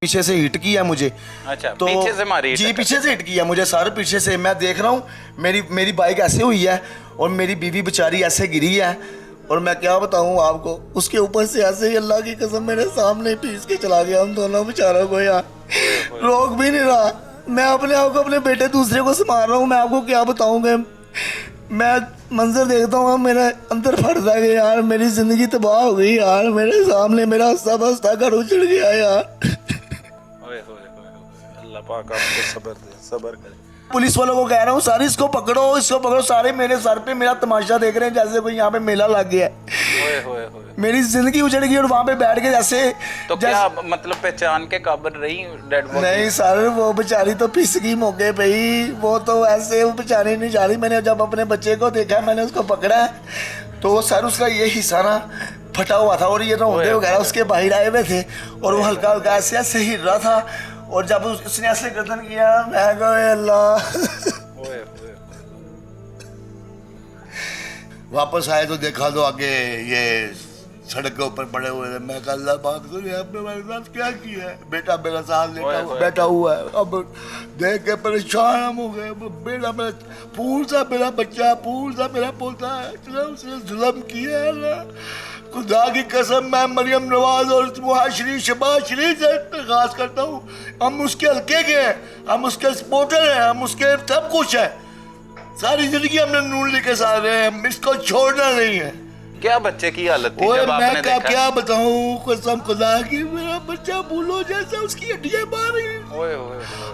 पीछे से हिट किया मुझे। अच्छा, तो पीछे से मारी? जी पीछे से हिट किया मुझे सर, पीछे से। मैं देख रहा हूँ मेरी बाइक ऐसे हुई है और मेरी बीवी बेचारी ऐसे गिरी है, और मैं क्या बताऊँ आपको, उसके ऊपर से ऐसे ही अल्लाह की कसम मेरे सामने पीस के चला गया हम दोनों बेचारों को यार। रोक भी नहीं रहा। मैं अपने आप को, अपने बेटे दूसरे को संभाल रहा हूँ। मैं आपको क्या बताऊँगा, मैं मंजर देखता हूँ मेरे अंदर फटता है यार, मेरी जिंदगी तबाह हो गई यार। मेरे सामने मेरा हंसता बसता घर उजड़ गया यार। अल्लाह पाक आपको सब्र दे, सब्र करे। पुलिस वालों को कह रहा हूँ सर इसको पकड़ो। सारे मेरे सर पे मेरा तमाशा देख रहे हैं जैसे कोई यहाँ पे मेला लग गया है। मेरी जिंदगी उजड़ गई और वहाँ पे बैठ के जैसे तो क्या मतलब पहचान के काबिल रही डेड बॉडी? नहीं सर, वो बेचारी तो पिस गई मौके पे ही। वो तो ऐसे वो बेचारी नहीं जा रही। मैंने जब अपने बच्चे को देखा, मैंने उसको पकड़ा तो सर उसका ये हिस्सा ना फटा हुआ था और ये रोंदे वगैरह उसके बाहर आए हुए थे और वो हल्का हल्का ऐसे ऐसे हिल रहा था। और जब उसने ऐसे गर्दन किया, मैं कहा अल्लाह। वापस आए तो देखा तो आगे ये सड़क के ऊपर पड़े हुए थे। मैं कहा अल्लाह पाक तूने आपने हमारे साथ क्या किया है? बेटा मेरा साथ बैठा हुआ है। अब देख के परेशान हम हो गए। बेटा मेरा फूल सा, मेरा बच्चा फूल सा मेरा पोता है, उसने जुल्म किया है ना। खुदा की कसम मैं मरियम नवाज और मुहाशरी शबाज शरीफ से दरख्वास्त करता हूँ, हम उसके हल्के के हैं, हम उसके सपोर्टर हैं, हम उसके सब कुछ है। सारी जिंदगी हमने नून लेके साथ रहे हैं, हम इसको छोड़ना नहीं है। क्या बच्चे की हालत थी जब आपने देखा? क्या बताऊं, कसम खुदा की, मेरा बच्चा भूलो जैसा, उसकी हड्डियां बाहर आई।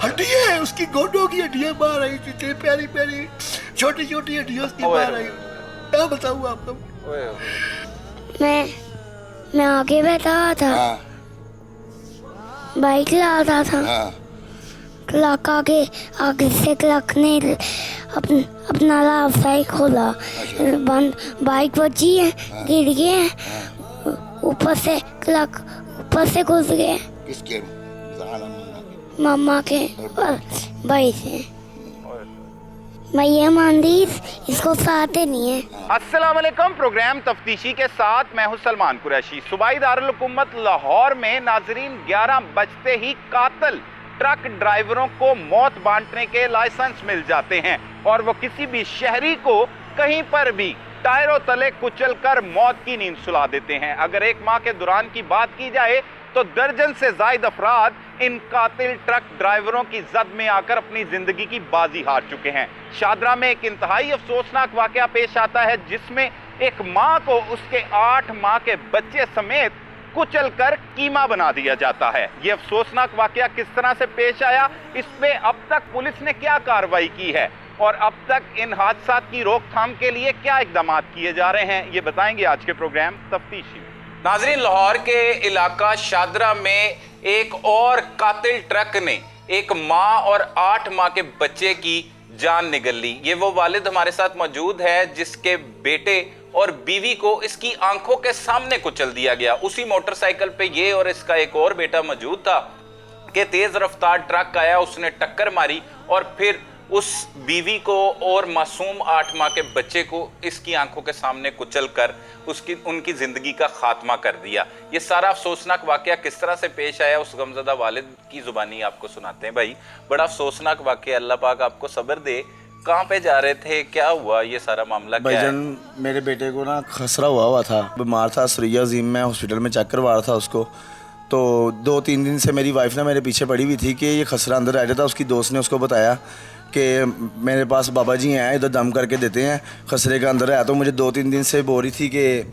हड्डियां, उसकी गोडों की हड्डियां बाहर आई थी, प्यारी प्यारी छोटी छोटी हड्डियां उसकी बाहर आई। क्या बताऊं आपको। मैं आगे बैठा था। बाइक ला रहा था। क्लॉक आगे से क्लॉक ने अपना रास्ता ही खोला। बाइक बची है, गिर गए, ऊपर से क्लॉक ऊपर से घुस गए। किसके? मम्मा के भाई से। मैं ये मंदिर इसको साथे नहीं है। अस्सलाम वालेकुम। प्रोग्राम तफ्तीशी के साथ मैं हूं सलमान कुरैशी। सूबाई दारुल हुकूमत लाहौर में नाजरीन 11 बजते ही कातिल ट्रक ड्राइवरों को मौत बांटने के लाइसेंस मिल जाते हैं और वो किसी भी शहरी को कहीं पर भी टायरों तले कुचल कर मौत की नींद सुला देते हैं। अगर एक माह के दौरान की बात की जाए तो दर्जन से जायद अफराद इन कातिल ट्रक ड्राइवरों की जद में आकर अपनी जिंदगी की बाजी हार चुके हैं। शादरा में एक इंतहाई अफसोसनाक वाकया पेश आता है जिसमें एक मां को उसके 8 माह के बच्चे समेत कुचल कर कीमा बना दिया जाता है। यह अफसोसनाक वाकया किस तरह से पेश आया, इस पे अब तक पुलिस ने क्या कार्रवाई की है और अब तक इन हादसा की रोकथाम के लिए क्या इकदाम किए जा रहे हैं, ये बताएंगे आज के प्रोग्राम तफ्तीशी में। नाजरीन, लाहौर के इलाका शादरा में एक और कातिल ट्रक ने एक माँ और 8 माह के बच्चे की जान निगल ली। ये वो वालिद हमारे साथ मौजूद है जिसके बेटे और बीवी को इसकी आंखों के सामने कुचल दिया गया। उसी मोटरसाइकिल पे ये और इसका एक और बेटा मौजूद था कि तेज रफ्तार ट्रक आया, उसने टक्कर मारी और फिर उस बीवी को और मासूम 8 माह के बच्चे को इसकी आंखों के सामने कुचल कर उनकी जिंदगी का खात्मा कर दिया। ये सारा अफसोसनाक वाकया किस तरह से पेश आया उस गमजदा वालिद की जुबानी आपको सुनाते हैं। भाई, बड़ा अफसोसनाक वाकया, अल्लाह पाक आपको सब्र दे। कहाँ पे जा रहे थे, क्या हुआ, ये सारा मामला क्या है? मेरे बेटे को ना खसरा हुआ था, बीमार था, सरिया अजीम में हॉस्पिटल में चेक करवा रहा था उसको। तो 2-3 दिन से मेरी वाइफ ना मेरे पीछे पड़ी हुई थी कि ये खसरा अंदर रह जाता। उसकी दोस्त ने उसको बताया कि मेरे पास बाबा जी हैं, इधर दम करके देते हैं, खसरे का अंदर है। तो मुझे 2-3 दिन से बोल रही थी कि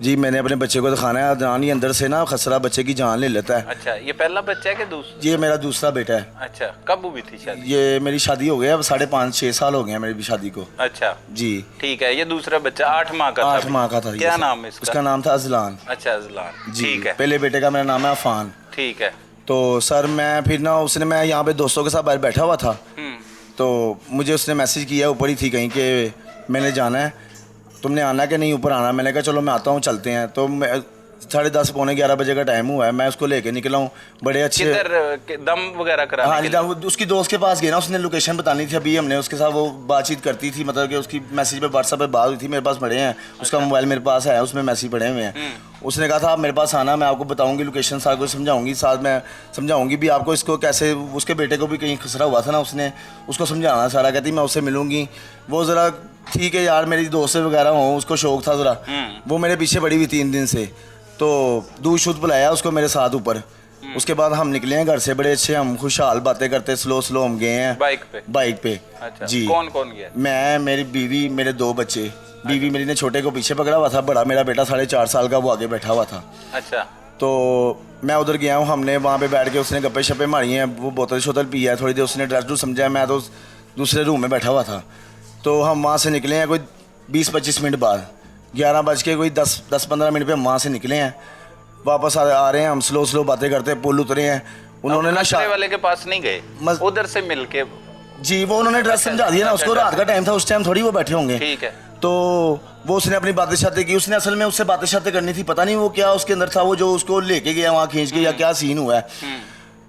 जी मैंने अपने बच्चे को दिखाना है, जान ही अंदर से ना खसरा बच्चे की जान ले लेता है। अच्छा, ये पहला बच्चा है कि दूसरा? ये मेरा दूसरा बेटा है। अच्छा, कब हुई थी शादी? ये मेरी शादी हो गया, अब 5.5-6 साल हो गए हैं मेरी शादी को। अच्छा जी, ठीक है। ये दूसरा बच्चा 8 माह का था? 8 माह का था। क्या नाम है इसका? उसका नाम था अजलान। अच्छा, अजलान, जी। ठीक है। पहले बेटे का मेरा नाम है अफान। ठीक है। तो सर मैं फिर ना मैं यहाँ पे दोस्तों के साथ बाहर बैठा हुआ था, तो मुझे उसने मैसेज किया, ऊपर ही थी कहीं कि मैंने जाना है, तुमने आना कि नहीं ऊपर आना। मैंने कहा चलो मैं आता हूँ, चलते हैं। तो मैं 10:30-11 बजे का टाइम हुआ है, मैं उसको लेके निकला हूँ। बड़े अच्छे दम वगैरह करा? हाँ जी, उसकी दोस्त के पास गया ना, उसने लोकेशन बतानी थी। अभी हमने उसके साथ वो बातचीत करती थी, मतलब कि उसकी मैसेज पे व्हाट्सएप पे बात हुई थी। मेरे पास पड़े हैं, उसका मोबाइल मेरे पास है, उसमें मैसेज पड़े हुए हैं। उसने कहा था आप मेरे पास आना, मैं आपको बताऊंगी लोकेशन, सारा कुछ समझाऊंगी, साथ में समझाऊंगी भी आपको इसको कैसे, उसके बेटे को भी कहीं खसरा हुआ था ना, उसने उसको समझाना सारा। कहती मैं उससे मिलूंगी, वो ज़रा ठीक है यार मेरी दोस्त वगैरह हो, उसको शौक था ज़रा, वो मेरे पीछे पड़ी हुई 3 दिन से, तो दूध शुद्ध बुलाया उसको मेरे साथ ऊपर। उसके बाद हम निकले हैं घर से बड़े अच्छे, हम खुशहाल बातें करते स्लो हम गए हैं बाइक पे। अच्छा, जी कौन कौन गया? मैं, मेरी बीवी, मेरे 2 बच्चे। बीवी मेरी ने छोटे को पीछे पकड़ा हुआ था, बड़ा मेरा बेटा 4.5 साल का वो आगे बैठा हुआ था। अच्छा। तो मैं उधर गया हूँ, हमने वहाँ पे बैठ के उसने गप्पे शप्पे मारी हैं, वो बोतल शोतल पिया है थोड़ी देर, उसने ड्रेस ड्रेस समझा, मैं तो दूसरे रूम में बैठा हुआ था। तो हम वहाँ से निकले हैं कोई 20-25 मिनट बाद, 11 बज के कोई 10-15 मिनट पे हम वहाँ से निकले हैं, वापस आ रहे हैं हम स्लो बातें करते, पुल उतरे हैं। उन्होंने ना खतरे वाले के पास नहीं गए, उधर से मिलके? जी, वो उन्होंने ड्रेस समझा दिया ना उसको, रात का टाइम था, उस टाइम थोड़ी वो बैठे होंगे। ठीक है। तो वो उसने अपनी बातें शातें की, उसने असल में उससे बातें शातें करनी थी, पता नहीं वो क्या उसके अंदर था, वो जो उसको लेके गया वहाँ खींच के, या क्या सीन हुआ है,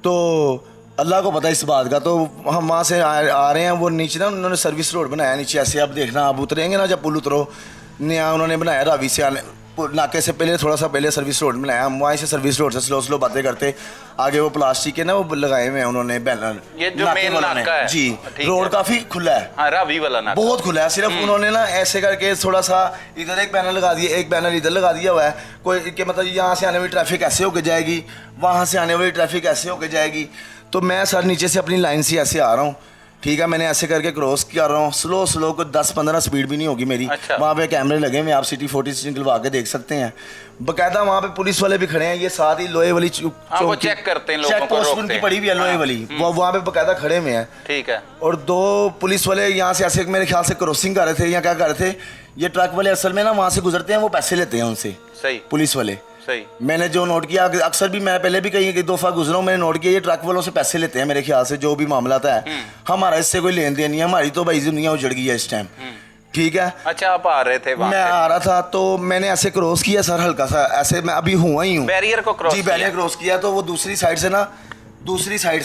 तो अल्लाह को पता इस बात का। तो हम वहाँ से आ रहे हैं, वो नीचे ना उन्होंने सर्विस रोड बनाया नीचे, ऐसे आप देखना, आप उतरेंगे ना जब पुल उतरो, नया उन्होंने बनाया रावी से आने नाके से पहले, थोड़ा सा पहले सर्विस रोड बनाया, हम वहीं से सर्विस रोड से स्लो बातें करते आगे, वो प्लास्टिक के ना वो लगाए हुए हैं उन्होंने बैनर, ये जो मेन नाका है। जी, रोड काफी खुला है। हाँ, रावी वाला नाका बहुत खुला है, सिर्फ उन्होंने ना ऐसे करके थोड़ा सा इधर एक बैनर लगा दिया, एक बैनर इधर लगा दिया हुआ है, कोई कि मतलब यहाँ से आने वाली ट्रैफिक ऐसे होके जाएगी, वहाँ से आने वाली ट्रैफिक ऐसे होके जाएगी। तो मैं सर नीचे से अपनी लाइन से ऐसे आ रहा हूँ, ठीक है, मैंने ऐसे करके क्रॉस कर रहा हूँ स्लो को, 10-15 स्पीड भी नहीं होगी मेरी। अच्छा। वहाँ पे कैमरे लगे हुए, आप सिटी 40 निकलवा के देख सकते हैं, बकायदा वहाँ पे पुलिस वाले भी खड़े हैं, ये साथ ही लोहे वाली वो चेक करते हैं लोगों को, चेक पोस्ट उनकी पड़ी हुई है लोहे वाली, वो वहाँ पे बकायदा खड़े हुए हैं। ठीक है। और 2 पुलिस वाले यहाँ से ऐसे मेरे ख्याल से क्रॉसिंग कर रहे थे या क्या कर रहे थे, ये ट्रक वाले असल में ना वहाँ से गुजरते हैं, वो पैसे लेते हैं उनसे, सही, पुलिस वाले। सही। मैंने जो नोट किया, अक्सर भी मैं पहले भी कहीं एक दफा गुजरा हूँ, मैंने नोट किया ये ट्रक वालों से पैसे लेते हैं मेरे ख्याल से, जो भी मामला था है, हमारा इससे कोई लेन देन नहीं है, हमारी तो भाई दुनिया उजड़ गई है इस टाइम। ठीक है। अच्छा, आप आ रहे थे? मैं आ रहा था, तो मैंने ऐसे क्रॉस किया सर, हल्का सा ऐसे, मैं अभी हुआ ही हूँ, बैरियर को क्रॉस? जी, बैरियर क्रॉस किया, तो वो दूसरी साइड से ना, दूसरी साइड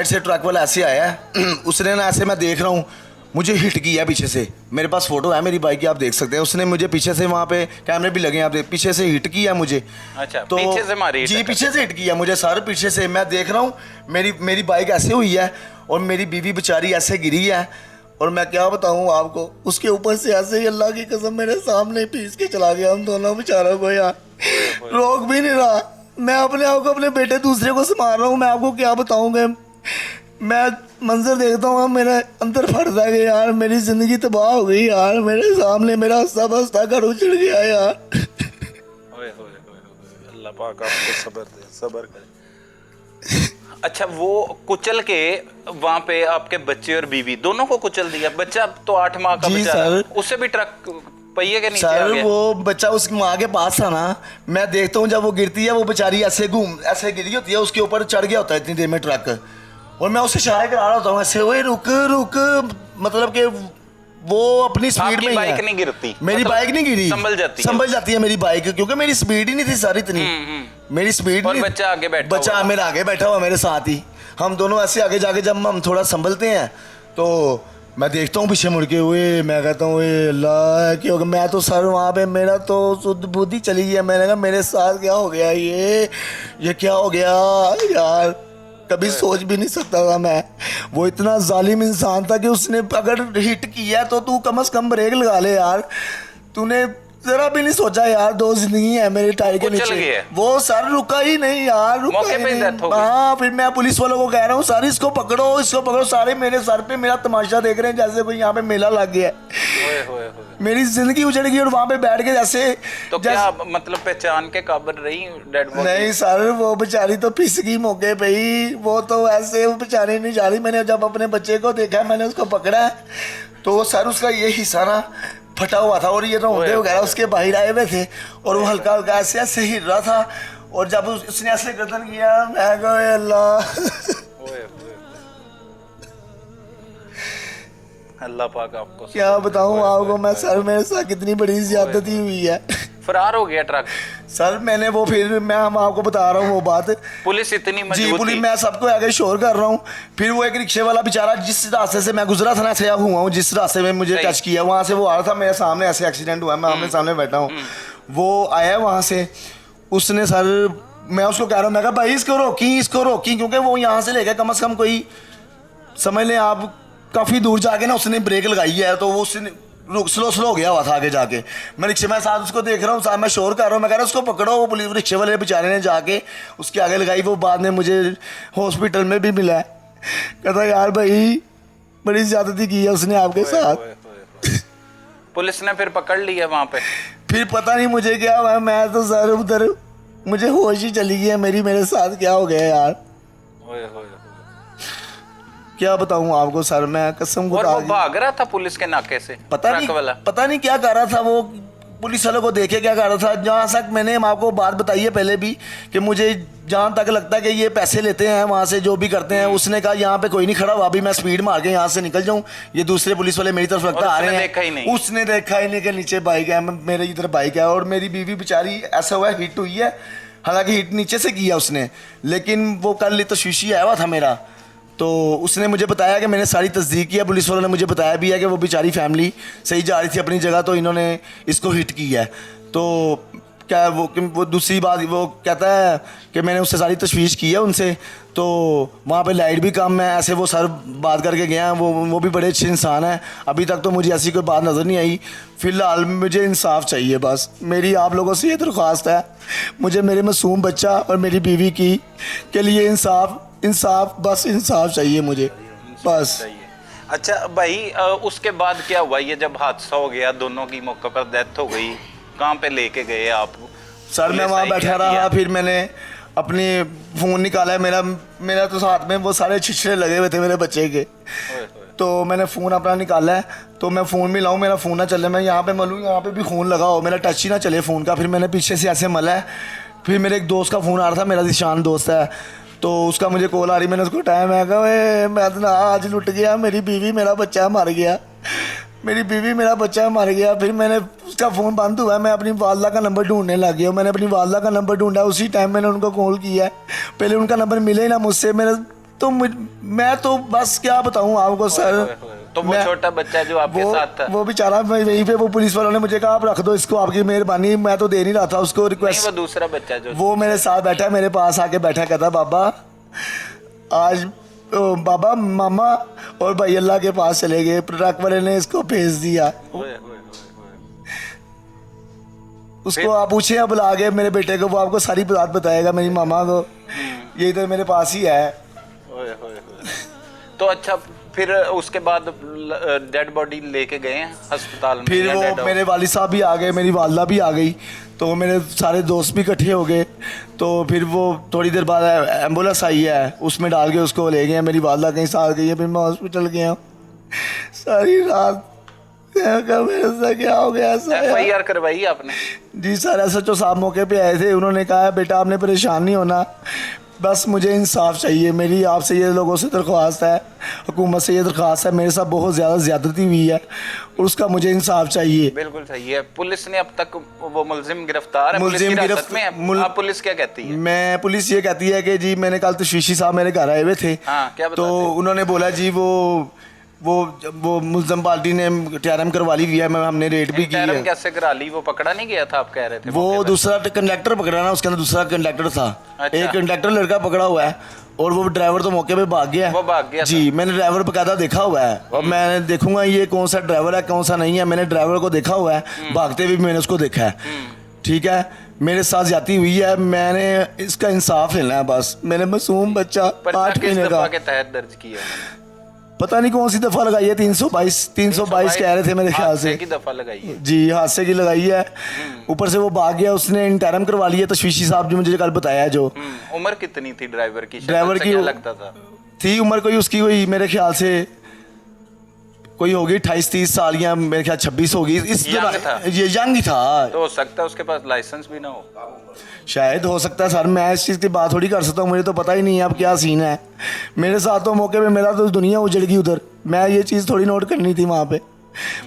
से ट्रक वाला ऐसे आया है, उसने ना ऐसे, मैं देख रहा हूँ, मुझे हिट किया पीछे से, मेरे पास फोटो है मेरी बाइक की, आप देख सकते हैं, उसने मुझे पीछे से, वहाँ पे कैमरे भी लगे हैं, आप पीछे से हिट किया मुझे। अच्छा, तो पीछे से मारी? जी, पीछे से हिट किया मुझे सर, पीछे से। मैं देख रहा हूँ मेरी बाइक ऐसे हुई है, और मेरी बीवी बेचारी ऐसे गिरी है, और मैं क्या बताऊँ आपको, उसके ऊपर से ऐसे ही अल्लाह की कसम मेरे सामने पीस के चला गया, हम दोनों बेचारों को यार, रोक भी नहीं रहा। मैं अपने आप को, अपने बेटे दूसरे को संभाल रहा हूँ, मैं आपको क्या बताऊँगा, मैं मंजर देखता हूँ मेरे अंदर फटता है यार, मेरी ज़िंदगी तबाह हो गई यार, मेरे सामने मेरा हंसता बसता घर उजड़ गया यार। अल्लाह पाक आपको सब्र दे, सब्र करे। अच्छा, वो कुचल के वहाँ पे आपके बच्चे और बीवी दोनों को कुचल दिया? बच्चा तो 8 माह का बच्चा, उससे भी ट्रक पहिए के नीचे आ गया? वो बच्चा उसकी माँ के पास था ना, मैं देखता हूँ जब वो गिरती है, वो बेचारी ऐसे गिरी होती है, उसके ऊपर चढ़ गया होता है इतनी देर में ट्रक, और मैं उसे इशारे करा रहा होता हूँ ऐसे, ओए रुक, मतलब कि वो अपनी स्पीड में, बाइक नहीं गिरती? मेरी मतलब बाइक नहीं गिरी, संभल जाती है मेरी बाइक, क्योंकि मेरी स्पीड ही नहीं थी सारी इतनी, मेरी स्पीड नहीं। बच्चा आगे बैठा, बच्चा मेरा आगे बैठा हुआ मेरे साथ ही, हम दोनों ऐसे आगे जाके जब हम थोड़ा संभलते हैं, तो मैं देखता हूँ पीछे मुड़ के हुए, मैं कहता हूँ अल्लाह क्यों, मैं तो सर वहाँ पे मेरा तो शुद्ध बुद्धि चली गई है, मैंने कहा मेरे साथ क्या हो गया, ये क्या हो गया यार, कभी सोच भी नहीं सकता था मैं। वो इतना जालिम इंसान था कि उसने अगर हिट किया तो तू कम से कम ब्रेक लगा ले यार, तूने जरा भी नहीं सोचा यार, 2 जिंदगी है मेरे टायर के नीचे। वो सर रुका ही नहीं यार, रुका ही नहीं। हाँ, फिर मैं पुलिस वालों को कह रहा हूँ सर इसको पकड़ो, सारे मेरे सर पे मेरा तमाशा देख रहे हैं जैसे कोई यहाँ पे मेला लग गया है। मेरी जिंदगी उजड़ गई, और वहाँ पे बैठ के जैसे तो क्या मतलब पहचान के काबिल रही डेड बॉडी? नहीं सर, वो बेचारी तो पिस गई मौके पे ही, वो तो ऐसे वो बेचारी नहीं जा रही। मैंने जब अपने बच्चे को देखा, मैंने उसको पकड़ा, तो सर उसका ये हिस्सा ना फटा हुआ था, और ये रोंदे वगैरह उसके बाहर आए हुए थे, और वो हल्का हल्का ऐसे ऐसे हिल रहा था, और जब उसने ऐसे गर्दन किया, मैं कहा अल्लाह, अल्लाह पाक आपको क्या बताऊं आपको मैं सर, मेरे साथ कितनी बड़ी ज्यादती हुई है। फरार हो गया ट्रक सर, मैंने वो फिर मैं आपको बता रहा हूँ वो बात, पुलिस इतनी मजबूत जी पुलिस, मैं सबको आगे शोर कर रहा हूँ। फिर वो एक रिक्शे वाला बेचारा, जिस रास्ते से मैं गुजरा था ना, ऐसे हुआ हूँ, जिस रास्ते में मुझे टच किया वहाँ से वो आ रहा था मेरे सामने, ऐसे एक्सीडेंट हुआ, मैं आमने सामने बैठा हूँ, वो आया वहाँ से, उसने सर, मैं उसको कह रहा हूँ, मैं कहा भाई इसको रोकी, क्योंकि वो यहाँ से लेकर कम से कम कोई समझ लें आप काफ़ी दूर जाके ना उसने ब्रेक लगाई है, तो वो उसने स्लो हो गया हुआ था आगे जाके। मैं रिक्शे में साथ उसको देख रहा हूँ, साथ मैं शोर कर रहा हूँ, मैं कह रहा हूँ उसको पकड़ो। वो पुलिस रिक्शे वाले बेचारे ने जाके उसके आगे लगाई। वो बाद में मुझे हॉस्पिटल में भी मिला है, कहता यार भाई बड़ी ज़्यादती की है उसने आपके साथ। पुलिस ने फिर पकड़ लिया वहाँ पे? फिर पता नहीं मुझे क्या हुआ, मैं तो सर उधर मुझे होश ही चली गई है मेरे साथ क्या हो गया यार। क्या बताऊं आपको सर, मैं कसम और खुदा वो की। भाग रहा था पुलिस के नाके से, पता नहीं क्या कर रहा था वो, पुलिस वालों को देखे क्या कर रहा था। जहाँ तक मैंने आपको बात बताई है पहले भी कि मुझे जहाँ तक लगता है कि ये पैसे लेते हैं वहाँ से जो भी करते हैं, उसने कहा यहाँ पे कोई नहीं खड़ा हुआ, अभी मैं स्पीड मार के यहाँ से निकल जाऊँ, ये दूसरे पुलिस वाले मेरी तरफ लगता आ रहे हैं। उसने देखा ही नहीं कि नीचे बाइक है, मेरे इधर बाइक है, और मेरी बीवी बेचारी ऐसा हुआ हिट हुई है, हालांकि हिट नीचे से किया उसने, लेकिन वो कल तशवीशी आया हुआ था मेरा। तो उसने मुझे बताया कि मैंने सारी तस्दीक किया, पुलिस वालों ने मुझे बताया भी है कि वो बेचारी फैमिली सही जा रही थी अपनी जगह, तो इन्होंने इसको हिट किया है। तो क्या वो दूसरी बात वो कहता है कि मैंने उससे सारी तशवीश की है उनसे, तो वहाँ पे लाइट भी कम है, ऐसे वो सर बात करके गया। वो भी बड़े अच्छे इंसान हैं, अभी तक तो मुझे ऐसी कोई बात नज़र नहीं आई। फ़िलहाल मुझे इंसाफ चाहिए, बस मेरी आप लोगों से ये दरख्वास्त है, मुझे मेरे मासूम बच्चा और मेरी बीवी की के लिए इंसाफ बस इंसाफ चाहिए मुझे, बस। अच्छा भाई, उसके बाद क्या हुआ? ये जब हादसा हो गया, दोनों की मौके पर डेथ हो गई, कहाँ पे लेके गए आप? सर मैं वहाँ बैठा रहा, फिर मैंने अपनी फ़ोन निकाला, मेरा तो साथ में वो सारे छिछड़े लगे हुए थे मेरे बच्चे के, तो मैंने फ़ोन अपना निकाला है, तो मैं फ़ोन में लाऊं, मेरा फ़ोन ना चले, मैं यहाँ पे मलूँ, यहाँ पे भी फ़ोन लगा हो, मेरा टच ही ना चले फ़ोन का। फिर मैंने पीछे से ऐसे मला है, फिर मेरे एक दोस्त का फ़ोन आ रहा था, मेरा दिशान दोस्त है, तो उसका मुझे कॉल आ रही, मैंने उसको टाइम है कहा मैं तो ना आज लुट गया, मेरी बीवी मेरा बच्चा मर गया, फिर मैंने उसका फ़ोन बंद हुआ, मैं अपनी वालदा का नंबर ढूंढने लग गया, मैंने अपनी वालदा का नंबर ढूंढा, उसी टाइम मैंने उनको कॉल किया। पहले उनका नंबर मिले ही ना मुझसे, मैं तो बस क्या बताऊँ आपको सर। तो वो छोटा बच्चा जो आपके साथ था, वो बेचारा वहीं पे, वो पुलिस वालों ने मुझे कहा आप रख दो इसको, आपकी मेहरबानी, मैं तो दे नहीं रहा था उसको रिक्वेस्ट। वो दूसरा बच्चा जो वो मेरे साथ बैठा, मेरे पास आके बैठा, कहता बाबा आज बाबा मामा और भाई अल्लाह के पास चले गए, ट्रक वाले ने इसको भेज दिया। उसको आप पूछे, अब बुला गए मेरे बेटे को, वो आपको सारी बात बताएगा, मेरी मामा को, ये तो मेरे पास ही है। तो अच्छा, फिर उसके बाद डेड बॉडी लेके गए हैं अस्पताल में? फिर वो मेरे वालिद साहब भी आ गए, मेरी वालदा भी आ गई, तो मेरे सारे दोस्त भी इकट्ठे हो गए, तो फिर वो थोड़ी देर बाद एम्बुलेंस आई है, उसमें डाल के उसको ले गए। मेरी वालदा कहीं साथ गई है, फिर मैं हॉस्पिटल गया सारी रात, मेरे से क्या हो गया? FIR करवाई आपने? जी सर, SHO साहब मौके पे आए थे, उन्होंने कहा बेटा आपने परेशान नहीं होना, बस मुझे इंसाफ चाहिए। मेरी आपसे ये लोगों से दरख्वास्त है, हुकूमत से ये दरख्वास्त है, मेरे साथ बहुत ज़्यादा ज़्यादती हुई है और उसका मुझे इंसाफ चाहिए। बिल्कुल सही है। पुलिस ने अब तक वो मुलजिम गिरफ्तार है? पुलिस क्या कहती है? पुलिस ये कहती है कि जी मैंने कल तशवीशी साहब मेरे घर आए हुए थे, क्या तो उन्होंने बोला जी वो मुल्ज़म पार्टी ने TRM करवा ली हुई है, हमने रेट भी की है। कैसे करा ली? वो पकड़ा नहीं गया था आप कह रहे थे? वो दूसरा कंडक्टर पकड़ा ना, उसके अंदर दूसरा कंडक्टर था। अच्छा। एक कंडक्टर लड़का पकड़ा हुआ है और वो ड्राइवर तो मौके पे भाग गया। वो भाग गया जी, मैंने ड्राइवर बकायदा देखा हुआ है और मैंने देखूंगा ये कौन सा ड्राइवर है कौन सा नहीं है। मैंने ड्राइवर को देखा हुआ है, भागते हुए भी मैंने उसको देखा है। ठीक है, मेरे साथ जाती हुई है, मैंने इसका इंसाफ लेना है बस। मेरे मासूम बच्चा 8 महीने का के तहत दर्ज किया, पता नहीं कौन सी दफा लगाई है, 322 कह रहे थे मेरे ख्याल से की दफा लगाई है। जी, हादसे की लगाई है। ऊपर से वो भाग गया, उसने इंटरम करवा लिया तशवीशी साहब जो मुझे कल बताया। जो उम्र कितनी थी ड्राइवर की? लगता था थी उम्र कोई उसकी कोई मेरे ख्याल से कोई होगी 28-30 साल या मेरे ख्याल 26 होगी। इस ये यंग ही था। तो हो सकता है उसके पास लाइसेंस भी ना हो, शायद हो सकता है सर, मैं इस चीज़ की बात थोड़ी कर सकता हूँ, मुझे तो पता ही नहीं है अब क्या सीन है। मेरे साथ तो मौके पे मेरा तो दुनिया उजड़ गई उधर, मैं ये चीज़ थोड़ी नोट करनी थी वहाँ पे।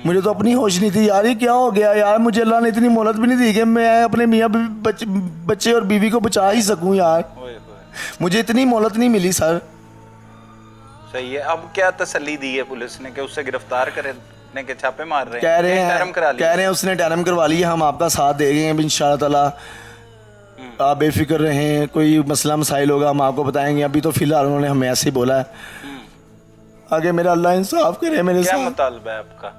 मुझे तो अपनी होश नहीं थी यार, ये क्या हो गया यार। मुझे अल्लाह ने इतनी मोहलत भी नहीं दी कि मैं अपने मियाँ बच्चे और बीवी को बचा ही सकूँ यार। मुझे इतनी मोहलत नहीं मिली सर। सही है। अब क्या तसल्ली दी है पुलिस ने कि उससे गिरफ्तार बांटने के छापे मार रहे कह रहे टर्म करा हैं, कह रहे हैं उसने टर्म करवा लिया, हम आपका साथ दे रहे हैं इंशाल्लाह ताला, आप बेफिक्र रहें, कोई मसला मसाइल होगा हम आपको बताएंगे। अभी तो फिलहाल उन्होंने हमें ऐसे ही बोला है, आगे मेरा अल्लाह इंसाफ करे मेरे क्या साथ। मुतालबा है आपका?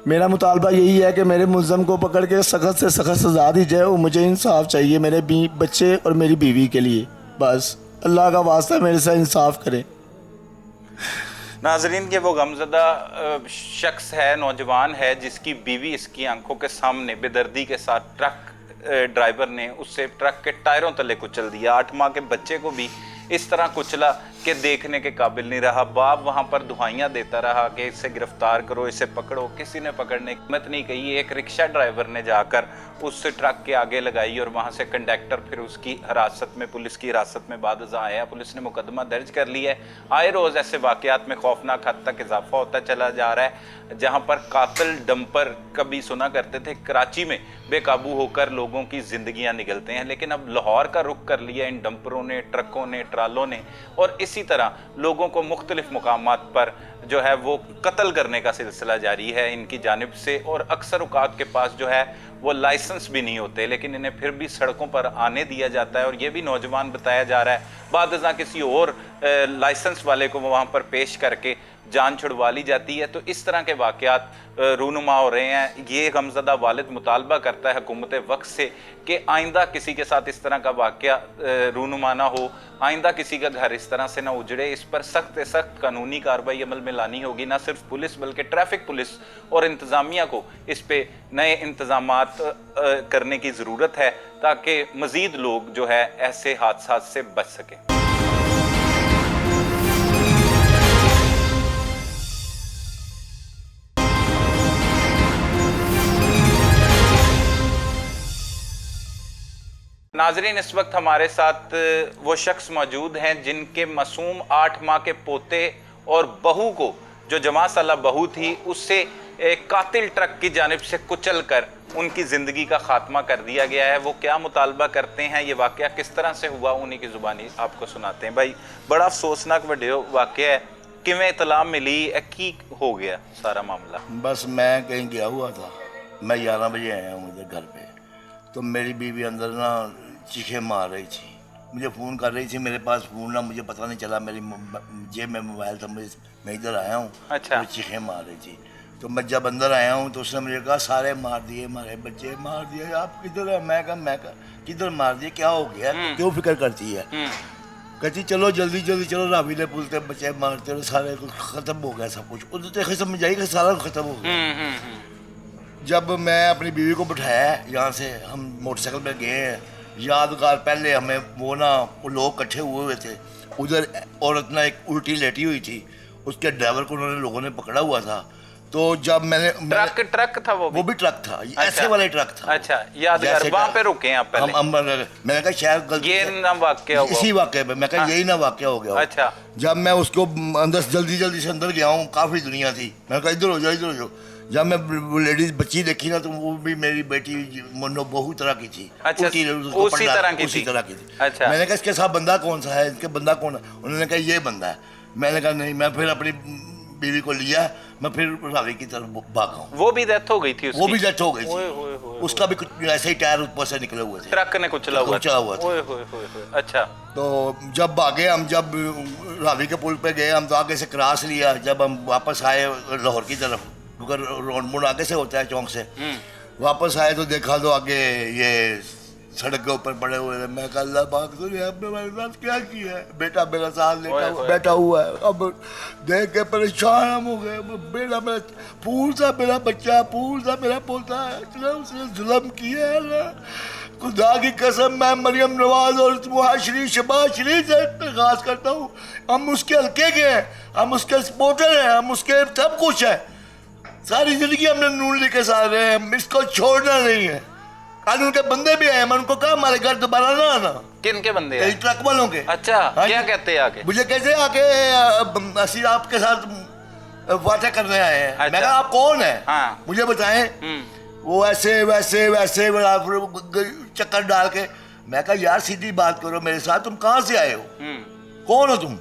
मेरा मुतालबा यही है कि मेरे मुलज़म को पकड़ के सख्त से सख्त सजा दी जाए, और मुझे इंसाफ चाहिए मेरे बच्चे और मेरी बीवी के लिए, बस अल्लाह का वास्ता मेरे साथ इंसाफ करे। नाजरीन के वो गमजदा शख्स है, नौजवान है, जिसकी बीवी इसकी आंखों के सामने बेदर्दी के साथ ट्रक ड्राइवर ने उससे ट्रक के टायरों तले कुचल दिया। 8 माह के बच्चे को भी इस तरह कुचला कि देखने के काबिल नहीं रहा। बाप वहाँ पर दुहाइयाँ देता रहा कि इसे गिरफ्तार करो, इसे पकड़ो, किसी ने पकड़ने की हिम्मत नहीं कही। एक रिक्शा ड्राइवर ने जाकर उस ट्रक के आगे लगाई और वहाँ से कंडक्टर फिर उसकी हिरासत में, पुलिस की हिरासत में बादजा आया। पुलिस ने मुकदमा दर्ज कर लिया है। आए रोज़ ऐसे वाक़यात में खौफनाक हद तक इजाफा होता चला जा रहा है, जहाँ पर कातिल डंपर कभी सुना करते थे कराची में बेकाबू होकर लोगों की ज़िंदगियाँ निकलते हैं, लेकिन अब लाहौर का रुख कर लिया इन डंपरों ने, ट्रकों ने, ट्रालों ने, और इसी तरह लोगों को मुख्तलिफ मुकामात पर जो है वो कत्ल करने का सिलसिला जारी है इनकी जानिब से। और अक्सर औकात के पास जो है वो लाइसेंस भी नहीं होते, लेकिन इन्हें फिर भी सड़कों पर आने दिया जाता है। और ये भी नौजवान बताया जा रहा है बादज़ा किसी और लाइसेंस वाले को वहाँ पर पेश करके जान छुड़वा ली जाती है। तो इस तरह के वाक़यात रूनुमा हो रहे हैं। ये गमज़दा वालिद मुतालबा करता है हुकूमत वक्त से कि आइंदा किसी के साथ इस तरह का वाक़या रूनुमा ना हो, आइंदा किसी का घर इस तरह से ना उजड़े। इस पर सख्त से सख्त कानूनी कार्रवाई अमल में लानी होगी। ना सिर्फ पुलिस बल्कि ट्रैफिक पुलिस और इंतज़ामिया को इस पे नए इंतज़ामात करने की ज़रूरत है, ताकि मज़ीद लोग जो है ऐसे हादसात से बच सकें। नाजरीन, इस वक्त हमारे साथ वो शख्स मौजूद हैं जिनके मासूम 8 माह के पोते और बहू को, जो जमा साला बहू थी, उससे एक कातिल ट्रक की जानिब से कुचल कर उनकी ज़िंदगी का खात्मा कर दिया गया है। वो क्या मुतालबा करते हैं, ये वाक़या किस तरह से हुआ, उन्हीं की ज़ुबानी आपको सुनाते हैं। भाई, बड़ा अफसोसनाक वीडियो वाक़या है, किवें इतला मिली, की हो गया सारा मामला? बस मैं कहीं गया हुआ था, मैं 11 बजे आया हूँ इधर घर पे, तो मेरी बीवी अंदर ना चीखें मार रही थी, मुझे फ़ोन कर रही थी। मेरे पास फ़ोन ना, मुझे पता नहीं चला, मेरी जेब में मोबाइल था, मैं इधर आया हूँ। अच्छा। तो चीखें मार रही थी, तो मैं जब अंदर आया हूँ तो उसने मुझे कहा सारे मार दिए, हमारे बच्चे मार दिए, आप किधर है? मैं कहा किधर मार दिए, क्या हो गया, क्यों फिक्र करती है? कहती चलो जल्दी जल्दी चलो, रावी ने पुलते बच्चे मारते रहे, सारे कुछ ख़त्म हो गया सब कुछ। उधर तो समझ आई कि सारा ख़त्म हो गया। जब मैं अपनी बीवी को बिठाया यहाँ से, हम मोटरसाइकिल पर गए हैं, यादगार पहले हमें वो ना वो लोग इकट्ठे हुए थे, उधर औरत ना एक उल्टी लेटी हुई थी, उसके ड्राइवर को उन्होंने लोगों ने पकड़ा हुआ था। तो जब मैंने ट्रक था, वो भी ट्रक था। अच्छा। ऐसे वाला ट्रक था। अच्छा, यादगार, वहाँ पे रुके आप पहले? मैंने कहा शायद गलती ये ना वाक़या हुआ, इसी वाक़े पे मैं कहा यही ना वाक़या हो गया। अच्छा। जब मैं उसको अंदर जल्दी से अंदर गया हूँ, काफ़ी दुनिया थी, मैंने कहा इधर हो जाओ, इधर हो जाओ। जब मैं लेडीज बच्ची देखी ना, तो वो भी मेरी बेटी मनो बहु तरह की थी। अच्छा, उसी तरह की थी। अच्छा। मैंने कहा इसके साथ बंदा कौन सा है, इसके बंदा कौन है? उन्होंने कहा ये बंदा है। मैंने कहा नहीं। मैं फिर अपनी बीवी को लिया, मैं फिर रावी की तरफ भागा हूँ। वो भी डेथ हो गई थी उसकी? वो भी डेथ हो गई थी। उसका भी कुछ ऐसे ही टायर ऊपर से निकले हुए थे, ट्रक ने कुचला हुआ था। अच्छा। तो जब भागे हम, जब रावी के पुल पे गए हम, तो आगे से क्रॉस लिया। जब हम वापस आए लाहौर की तरफ, अगर रोड मोड़ आगे से होता है चौक से, वापस आए तो देखा तो आगे ये सड़क के ऊपर पड़े हुए थे। मैं कहा अल्लाह पाक तो आपने हमारे साथ क्या किया है? बेटा मेरा साथ बैठा हुआ है, अब देख के परेशान हम हो गए। बेटा मेरा फूल सा, मेरा बच्चा फूल सा, मेरा पोता है, उसने जुल्म किया है ना। खुदा की कसम, मैं मरियम नवाज और मुहाशरी शबाशरी से दरख्वास्त करता हूँ, हम उसके हल्के के हैं, हम उसके सपोर्टर हैं, हम उसके सब कुछ है। सारी जिंदगी हमने नून के साथ रहे हैं, हम इसको छोड़ना नहीं है। कानून के बंदे भी आए, मैं उनको कहा हमारे घर दोबारा ना आना। किन के बंदे? ट्रक वालों के। अच्छा। क्या कहते हैं आके? मुझे कैसे आके असी आपके साथ वादा करने आए हैं। अच्छा। मैं कहा आप कौन है? हाँ। मुझे बताएं। वो ऐसे वैसे वैसे चक्कर डाल के, मैं कहा यार सीधी बात करो मेरे साथ, तुम कहाँ से आए हो, कौन हो तुम?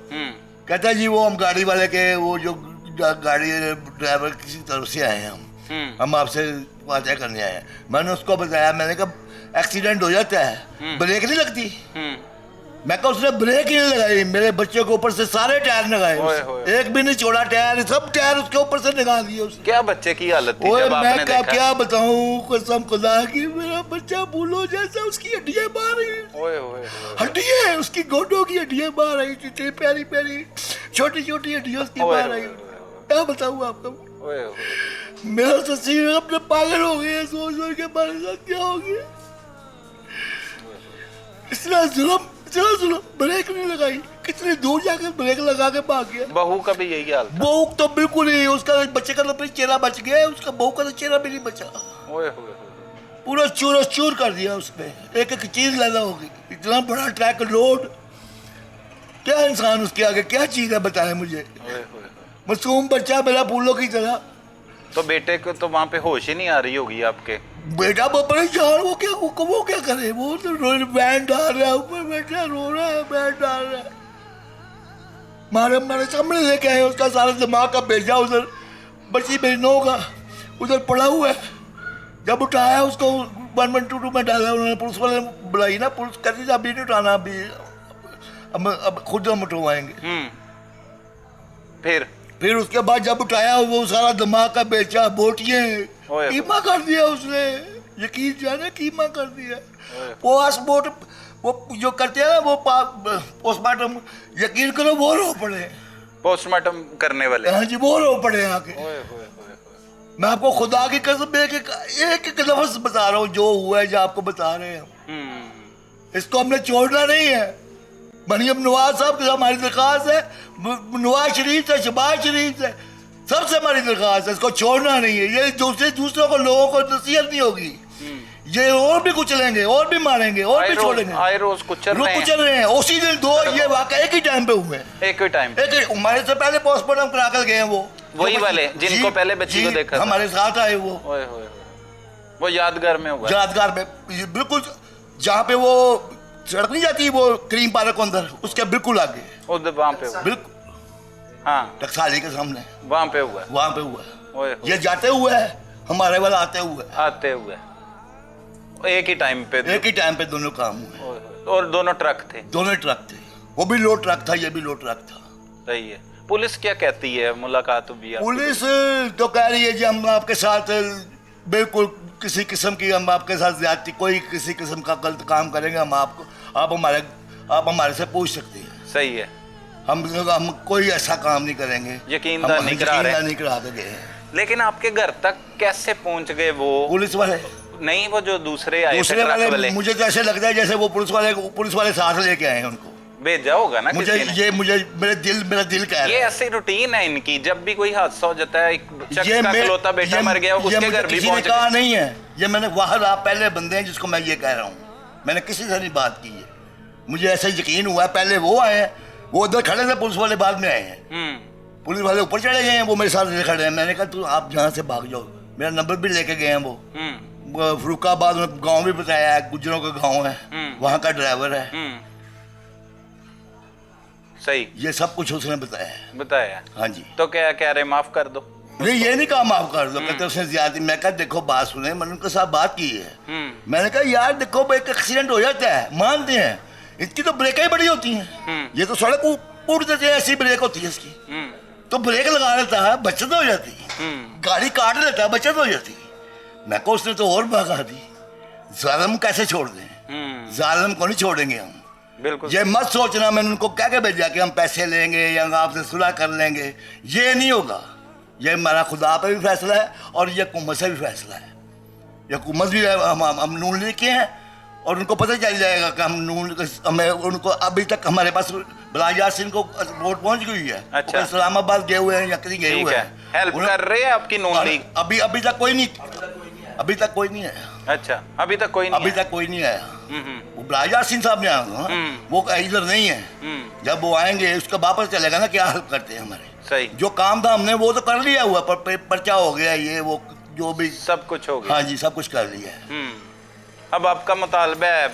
कहता है जी वो हम गाड़ी वाले के, वो जो गाड़ी ड्राइवर किसी तरफ से आए हैं हम आपसे बातें करने आए हैं। मैंने उसको बताया, मैंने कहा एक्सीडेंट हो जाता है ब्रेक नहीं लगती। मैं कहा उसने ब्रेक ही नहीं लगाई, मेरे बच्चे के ऊपर से सारे टायर लगाए, एक भी नहीं छोड़ा टायर, सब टायर उसके ऊपर से निकाल दिए उसने। क्या बच्चे की हालत थी ओए जब आपने मैं देखा? क्या बताऊं, कसम खुदा की मेरा बच्चा भूलो जैसा उसकी हड्डियां बाहर आई, हड्डियां उसकी गोडों की हड्डियां बाहर आई थी, इतनी प्यारी प्यारी छोटी छोटी हड्डियां उसकी बाहर आई। क्या बताऊं आपको, मेरा तो सीने अपने पागल हो गए सोच सोच के मेरे साथ क्या हो गया। इतना जुल्म, ब्रेक नहीं लगाई, कितनी दूर जाकर ब्रेक लगा के भाग गया। बहू का भी यही हाल था। बहू तो बिल्कुल ही, उसका बच्चे का तो चेहरा बच गया, उसका बहू का तो चेहरा भी नहीं बचा, पूरा चूर चूर कर दिया उसने, एक एक चीज लगा होगी, इतना बड़ा ट्रक लोड, क्या इंसान उसके आगे क्या चीज है बताए मुझे। मासूम बच्चा मेरा फूलों की तरह। तो बेटे को तो वहाँ पे होश ही नहीं आ रही होगी आपके? बेटा वो परेशान, वो क्या करे, वो तो बैंड डाल रहा है, ऊपर बैठा रो रहा है, बैंड डाल रहा है। मारे सामने लेके आए, उसका सारा दिमाग का भेजा उधर, बच्ची बहनों का उधर पड़ा हुआ है। जब उठाया उसको 112 में डाला उन्होंने, पुलिस वाले बुलाई ना, पुलिस कहती थी अभी नहीं उठाना, अभी अब खुद हम उठवाएंगे। फिर उसके बाद जब उठाया वो सारा दिमाग का बेचा, बोटियां कीमा कर दिया उसने, यकीन जाने कीमा कर दिया। पोस्टमार्टम वो जो करते हैं ना वो पोस्टमार्टम, यकीन करो वो रो पड़े, पोस्टमार्टम करने वाले। हाँ जी, वो रो पड़े आके। मैं आपको खुदा की कसम एक एक लफ्ज बता रहा हूँ जो हुआ है, जो आपको बता रहे हैं। इसको हमने छोड़ना नहीं है। मरियम नवाज साहब की हमारी दरख्वास्त है, नवाज शरीफ है, शहबाज शरीफ है, सबसे हमारी दरख्वास्त है, इसको छोड़ना नहीं है। ये दूसरों को लोगों को नसीहत नहीं होगी, ये और भी कुचलेंगे, और भी मारेंगे, और भी छोड़ेंगे। रोज कुचल रहे हैं। उसी दिन दो ये वाक़या एक ही टाइम पे हुए, एक ही टाइम, हमारे से पहले पोस्टमार्टम करा कर गए हैं वो, वही वाले जिनको पहले बच्ची को देखा, हमारे साथ आए वो यादगार में हुआ, यादगार में बिल्कुल, जहाँ पे वो सड़क नहीं जाती वो क्रीम पार्क के अंदर, उसके बिल्कुल आगे, उधर वहाँ पे बिल्कुल, हाँ टकसाली के सामने, वहाँ पे हुआ। ये जाते हुए है, हमारे वाला आते हुए एक ही टाइम पे दोनों काम हुए। और दोनों ट्रक थे, वो भी लोड ट्रक था, ये भी लोड ट्रक था। सही है। पुलिस क्या कहती है, मुलाकात भी? पुलिस तो कह रही है जी हम आपके साथ बिल्कुल किसी किस्म की, हम आपके साथ ज्यादती, कोई किसी किस्म का गलत काम करेंगे हम आपको, आप हमारे से पूछ सकते हैं। सही है। हम कोई ऐसा काम नहीं करेंगे, यकीन नहीं करा के गए। लेकिन आपके घर तक कैसे पहुंच गए वो पुलिस वाले? नहीं, वो जो दूसरे वाले, मुझे तो ऐसे लगता है जैसे वो पुलिस वाले साथ लेके आए हैं, उनको भेजा होगा ना मुझे, किसी ने। ये मेरा दिल कह रहा है। ये ऐसी रूटीन है इनकी, जब भी कोई हादसा हो जाता है, एक शख्स का इकलौता बेटा मर गया, उसके घर भी पहुंच कहा नहीं है, ये मैंने वहाँ आप पहले बंदे हैं जिसको मैं ये कह रहा हूँ, मैंने किसी से नहीं बात की है, मुझे ऐसा यकीन हुआ है। पहले वो आए हैं, वो उधर खड़े थे, पुलिस वाले बाद में आए हैं, पुलिस वाले ऊपर चढ़े गए हैं, वो मेरे साथ खड़े हैं। मैंने कहा तू आप यहाँ से भाग जाओ, मेरा नंबर भी लेके गए हैं वो फरुखाबाद में, गाँव भी बताया है, गुजरों का गाँव है, वहाँ का ड्राइवर है। सही, ये सब कुछ उसने बताया। हाँ जी। तो क्या कह रहे, माफ कर दो? नहीं, ये नहीं कहा माफ कर दो, कहते उसने ज्यादा। मैं कहा देखो बात सुने, मैंने उनके साथ बात की है। मैंने कहा यार देखो एक एक्सीडेंट हो जाता है, मानते हैं, इसकी तो ब्रेकें ही बड़ी होती हैं, ये तो सड़क उड़ देते हैं, ऐसी ब्रेक होती है इसकी, तो ब्रेक लगा लेता है, बचत हो जाती, गाड़ी काट लेता है, बचत हो जाती। मैं को उसने तो और भगा दी। जालिम कैसे छोड़ दें, जालिम को नहीं छोड़ेंगे हम, बिल्कुल। ये मत सोचना मैंने उनको क्या क्या भेजा कि हम पैसे लेंगे या आपसे सुलह कर लेंगे, ये नहीं होगा। ये हमारा खुदा पे भी फैसला है और ये हुकूमत से भी फैसला है। ये हुकूमत भी हम नून लेके हैं और उनको पता चल जाएगा कि हम नून, हमें उनको अभी तक हमारे पास बिलाज यासीन को वोट पहुंच गई है। अच्छा। इस्लामाबाद गए हुए हैं या कहीं गए हुए हैं, हेल्प कर रहे हैं आपकी नून लीग? अभी तक कोई नहीं, अभी तक कोई नहीं आया। अच्छा, अभी तक कोई नहीं आया। वो बिलाज यासीन साहब ने आया, वो इधर नहीं है। जब वो आएंगे उसका वापस चलेगा ना क्या हेल्प करते हैं हमारे। सही, जो काम था हमने वो तो कर लिया हुआ, पर पर्चा हो गया, ये वो जो भी सब कुछ हो गया। हाँ जी, सब कुछ कर लिया है। अब आपका मुतालबा है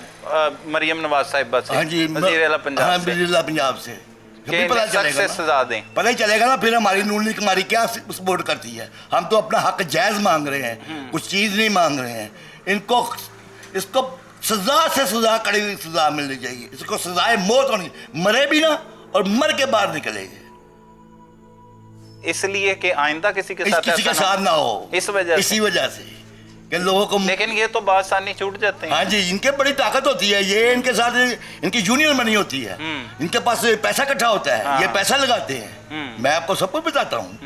मरियम नवाज साहिबा से? हाँ जी, वज़ीर आला पंजाब से। वज़ीर आला पंजाब से जब भी पता चलेगा ना, सजा दें, पता ही चलेगा ना फिर हमारी नून लीग हमारी क्या सपोर्ट करती है। हम तो अपना हक जायज़ मांग रहे हैं, कुछ चीज़ नहीं मांग रहे हैं। इसको सजा से सजा, कड़ी हुई सजा मिलनी चाहिए। इसको सजाए मौत होनी, मरे भी ना और मर के बाहर निकलेंगे, इसलिए कि आइंदा किसी के साथ ना हो। इसी वजह से कि लोगों को, लेकिन ये तो बासानी छूट जाते हैं। हाँ जी, इनके बड़ी ताकत होती है, ये इनके साथ इनकी यूनियन बनी होती है, इनके पास पैसा इकट्ठा होता है, ये पैसा लगाते हैं। मैं आपको सब कुछ बताता हूँ,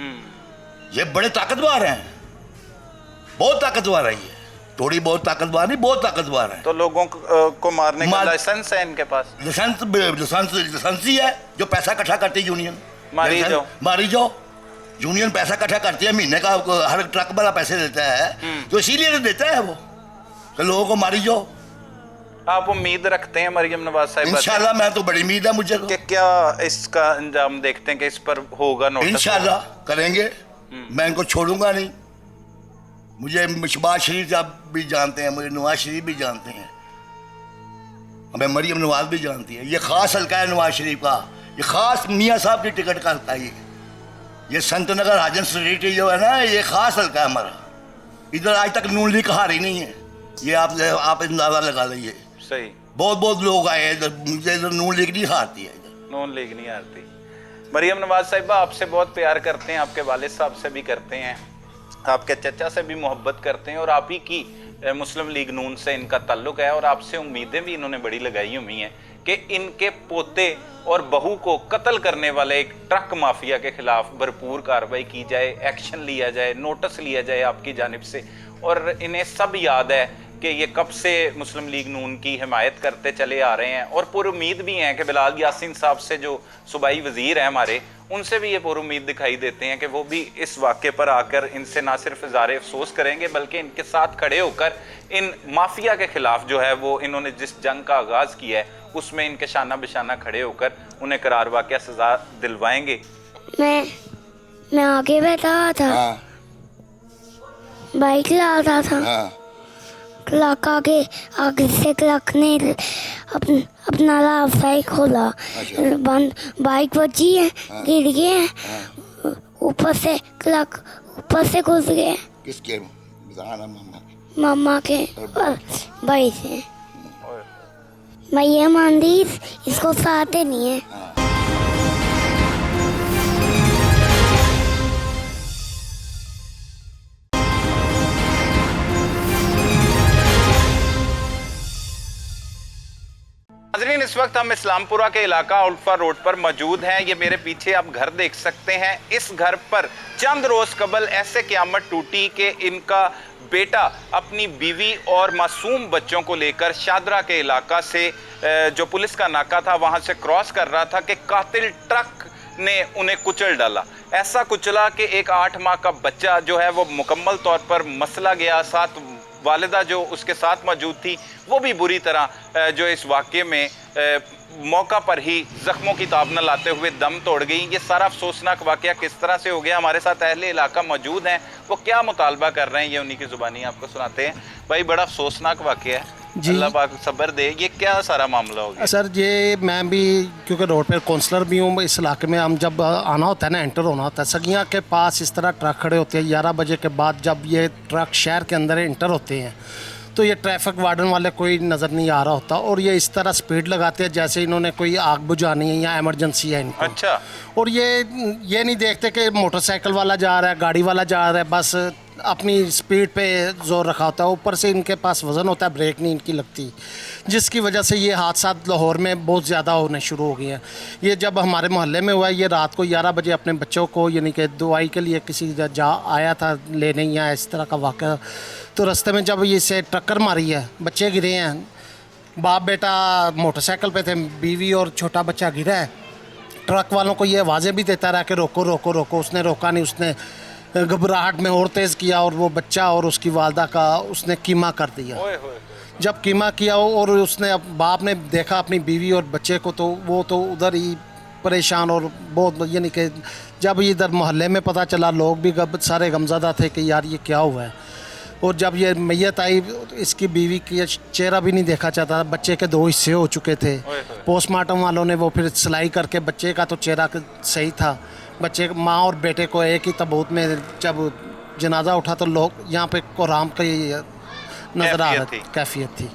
ये बड़े ताकतवर हैं, बहुत ताकतवर है ये, थोड़ी बहुत ताकतवर नहीं, बहुत ताकतवर है। तो लोगों को मारने का लाइसेंस है इनके पास? लाइसेंस ही है, जो पैसा इकट्ठा करती है यूनियन, मारी जाओ। यूनियन पैसा इकट्ठा करती है, महीने का हर ट्रक वाला पैसे देता है, तो इसीलिए तो देता है वो, तो लोगों को मारी जाओ। आप उम्मीद रखते हैं मरियम नवाज साहिब? इंशाल्लाह, मैं तो बड़ी उम्मीद है मुझे तो। कि क्या इसका अंजाम देखते हैं कि इस पर होगा नोटिस? इंशाल्लाह करेंगे, मैं इनको छोड़ूंगा नहीं। मुझे शहबाज शरीफ साहब भी जानते हैं, मुझे नवाज शरीफ भी जानते हैं, हमें मरियम नवाज भी जानती है। ये खास हल्का है नवाज शरीफ का, ये खास मियाँ साहब की टिकट का हल्का है। ये संत नगर हाजन स्ट्रीट जो है ना, ये खास हल्का है हमारा। इधर आज तक नून लीग हारी नहीं है, ये आप अंदाजा लगा लीजिए। सही, बहुत लोग आए हैं इधर, मुझे इधर नून लीग नहीं हारती है, इधर नून लीग नहीं हारती। मरियम नवाज साहिबा आपसे बहुत प्यार करते हैं, आपके वालिद साहब से भी करते हैं, आपके चचा से भी मोहब्बत करते हैं, और आप ही की मुस्लिम लीग नून से इनका ताल्लुक है, और आपसे उम्मीदें भी इन्होंने बड़ी लगाई हुई हैं कि इनके पोते और बहू को कत्ल करने वाले एक ट्रक माफिया के खिलाफ भरपूर कार्रवाई की जाए, एक्शन लिया जाए, नोटिस लिया जाए आपकी जानिब से। और इन्हें सब याद है कि ये कब से मुस्लिम लीग नून की हिमायत करते चले आ रहे हैं, और पूरी उम्मीद भी है कि बिलाल यासीन साहब से जो सूबाई वजीर हैं हमारे, उनसे भी ये पूरी उम्मीद दिखाई देते हैं कि वो भी इस वाक़े पर आकर इनसे ना सिर्फ इज़हार अफसोस करेंगे, बल्कि इनके साथ खड़े होकर इन माफिया के खिलाफ जो है वो इन्होंने जिस जंग का आगाज़ किया है उसमें इनके शाना बिशाना खड़े होकर उन्हें करार वाक़या सजा दिलवाएंगे। मैं आगे बैठा था, बाइक ला रहा था, क्लॉक आगे से क्लॉक ने अपना लाइट खोला, बाइक बची है, गिर गए हैं, ऊपर से क्लॉक ऊपर से घुस गए। किसके? मम्मा के भाई से। मैं ये मानती इसको सहते नहीं है। नाज़रीन, इस वक्त हम इस्लामपुरा के इलाका उल्फा रोड पर मौजूद हैं। ये मेरे पीछे आप घर देख सकते हैं। इस घर पर चंद रोज कबल ऐसे क़यामत टूटी कि इनका बेटा अपनी बीवी और मासूम बच्चों को लेकर शादरा के इलाका से जो पुलिस का नाका था वहां से क्रॉस कर रहा था कि कातिल ट्रक ने उन्हें कुचल डाला। ऐसा कुचला कि एक 8 माह का बच्चा जो है वो मुकम्मल तौर पर मसला गया, साथ वालिदा जो उसके साथ मौजूद थी वो भी बुरी तरह जो इस वाक़े में मौका पर ही ज़ख्मों की ताब न लाते हुए दम तोड़ गई। ये सारा अफसोसनाक वाक़या किस तरह से हो गया, हमारे साथ अहले इलाका मौजूद हैं, वो क्या मुतालबा कर रहे हैं, ये उन्हीं की ज़ुबानी आपको सुनाते हैं। भाई, बड़ा अफसोसनाक वाक़या है, अल्लाह पाक सब्र दे, ये क्या सारा मामला हो गया? सर, ये मैं भी क्योंकि रोड पर काउंसलर भी हूँ, इस इलाके में हम जब आना होता है ना, एंटर होना होता है, सगियाँ के पास इस तरह ट्रक खड़े होते हैं 11 बजे के बाद। जब ये ट्रक शहर के अंदर एंटर होते हैं तो ये ट्रैफिक वार्डन वाले कोई नज़र नहीं आ रहा होता, और ये इस तरह स्पीड लगाते हैं जैसे इन्होंने कोई आग बुझानी है या इमरजेंसी है इनको। अच्छा। और ये नहीं देखते कि मोटरसाइकिल वाला जा रहा है, गाड़ी वाला जा रहा है, बस अपनी स्पीड पे जोर रखा होता है। ऊपर से इनके पास वज़न होता है, ब्रेक नहीं इनकी लगती, जिसकी वजह से ये हादसा लाहौर में बहुत ज़्यादा होने शुरू हो गए हैं। ये जब हमारे मोहल्ले में हुआ, ये रात को 11 बजे अपने बच्चों को यानी कि दवाई के लिए किसी जा आया था लेने या इस तरह का वाक़या, तो रास्ते में जब इसे टक्कर मारी है, बच्चे गिरे हैं, बाप बेटा मोटरसाइकिल पे थे, बीवी और छोटा बच्चा गिरा है। ट्रक वालों को ये आवाज़ें भी देता रहा कि रोको रोको रोको, उसने रोका नहीं, उसने घबराहट में और तेज़ किया और वो बच्चा और उसकी वालदा का उसने कीमा कर दिया। जब कीमा किया और उसने बाप ने देखा अपनी बीवी और बच्चे को, तो वो तो उधर ही परेशान और बहुत यानी कि जब इधर मोहल्ले में पता चला, लोग भी सारे गमज़दा थे कि यार ये क्या हुआ है। और जब ये मैयत आई इसकी बीवी की चेहरा भी नहीं देखा जाता, बच्चे के 2 हिस्से हो चुके थे। पोस्टमार्टम वालों ने वो फिर सिलाई करके बच्चे का तो चेहरा सही था, बच्चे माँ और बेटे को एक ही ताबूत में जब जनाजा उठा तो लोग यहाँ पे कोराम का नजर आ रहा कैफियत थी।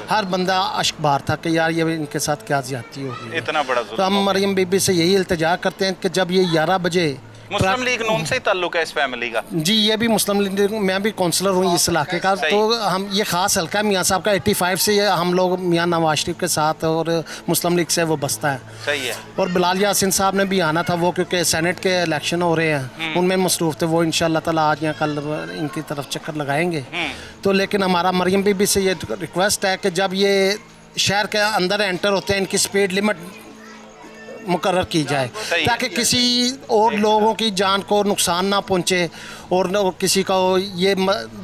हर बंदा अश्कबार था कि यार ये इनके साथ क्या ज्यादती हो गई, इतना बड़ा जुल्म। तो हम मरियम बीबी से यही इल्तिजा करते हैं कि जब ये 11 बजे मुस्लिम लीग नून से ही ताल्लुक है इस फैमिली का? जी, ये भी मुस्लिम लीग, मैं भी काउंसलर हूँ इस इलाके का, तो हम ये ख़ास हल्का है मियाँ साहब का 85 से ये हम लोग मियाँ नवाज शरीफ के साथ और मुस्लिम लीग से वो बसता है। सही है। और बिलाल यासिन साहब ने भी आना था, वो क्योंकि सेनेट के इलेक्शन हो रहे हैं उनमें मसरूफ़ थे, वो इंशाल्लाह ताला आज या कल इनकी तरफ चक्कर लगाएंगे। तो लेकिन हमारा मरियम बीबी से ये रिक्वेस्ट है कि जब ये शहर के अंदर एंटर होते हैं इनकी स्पीड लिमिट मुकर्रर की जाए ताकि किसी और लोगों की जान को नुकसान ना पहुंचे और किसी को ये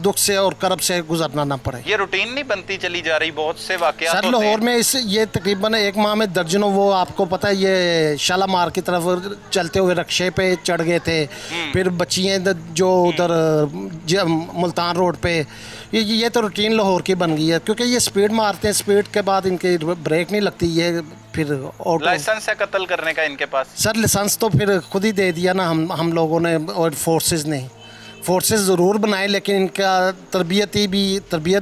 दुख से और करब से गुजरना ना पड़े। ये रूटीन नहीं बनती चली जा रही, बहुत से वाकयात सर होते लाहौर हैं। में इस ये तकरीबन 1 माह में दर्जनों, वो आपको पता है ये शालामार की तरफ चलते हुए रक्शे पे चढ़ गए थे, फिर बच्चियाँ जो उधर मुल्तान रोड पे, ये तो रूटीन लाहौर की बन गई है क्योंकि ये स्पीड मारते हैं, स्पीड के बाद इनकी ब्रेक नहीं लगती, ये फिर ऑटो। लाइसेंस है कत्ल करने का इनके पास? सर लाइसेंस तो फिर खुद ही दे दिया ना हम लोगों ने और फोर्सेस ने। फोर्सेस ज़रूर बनाए लेकिन इनका तरबियत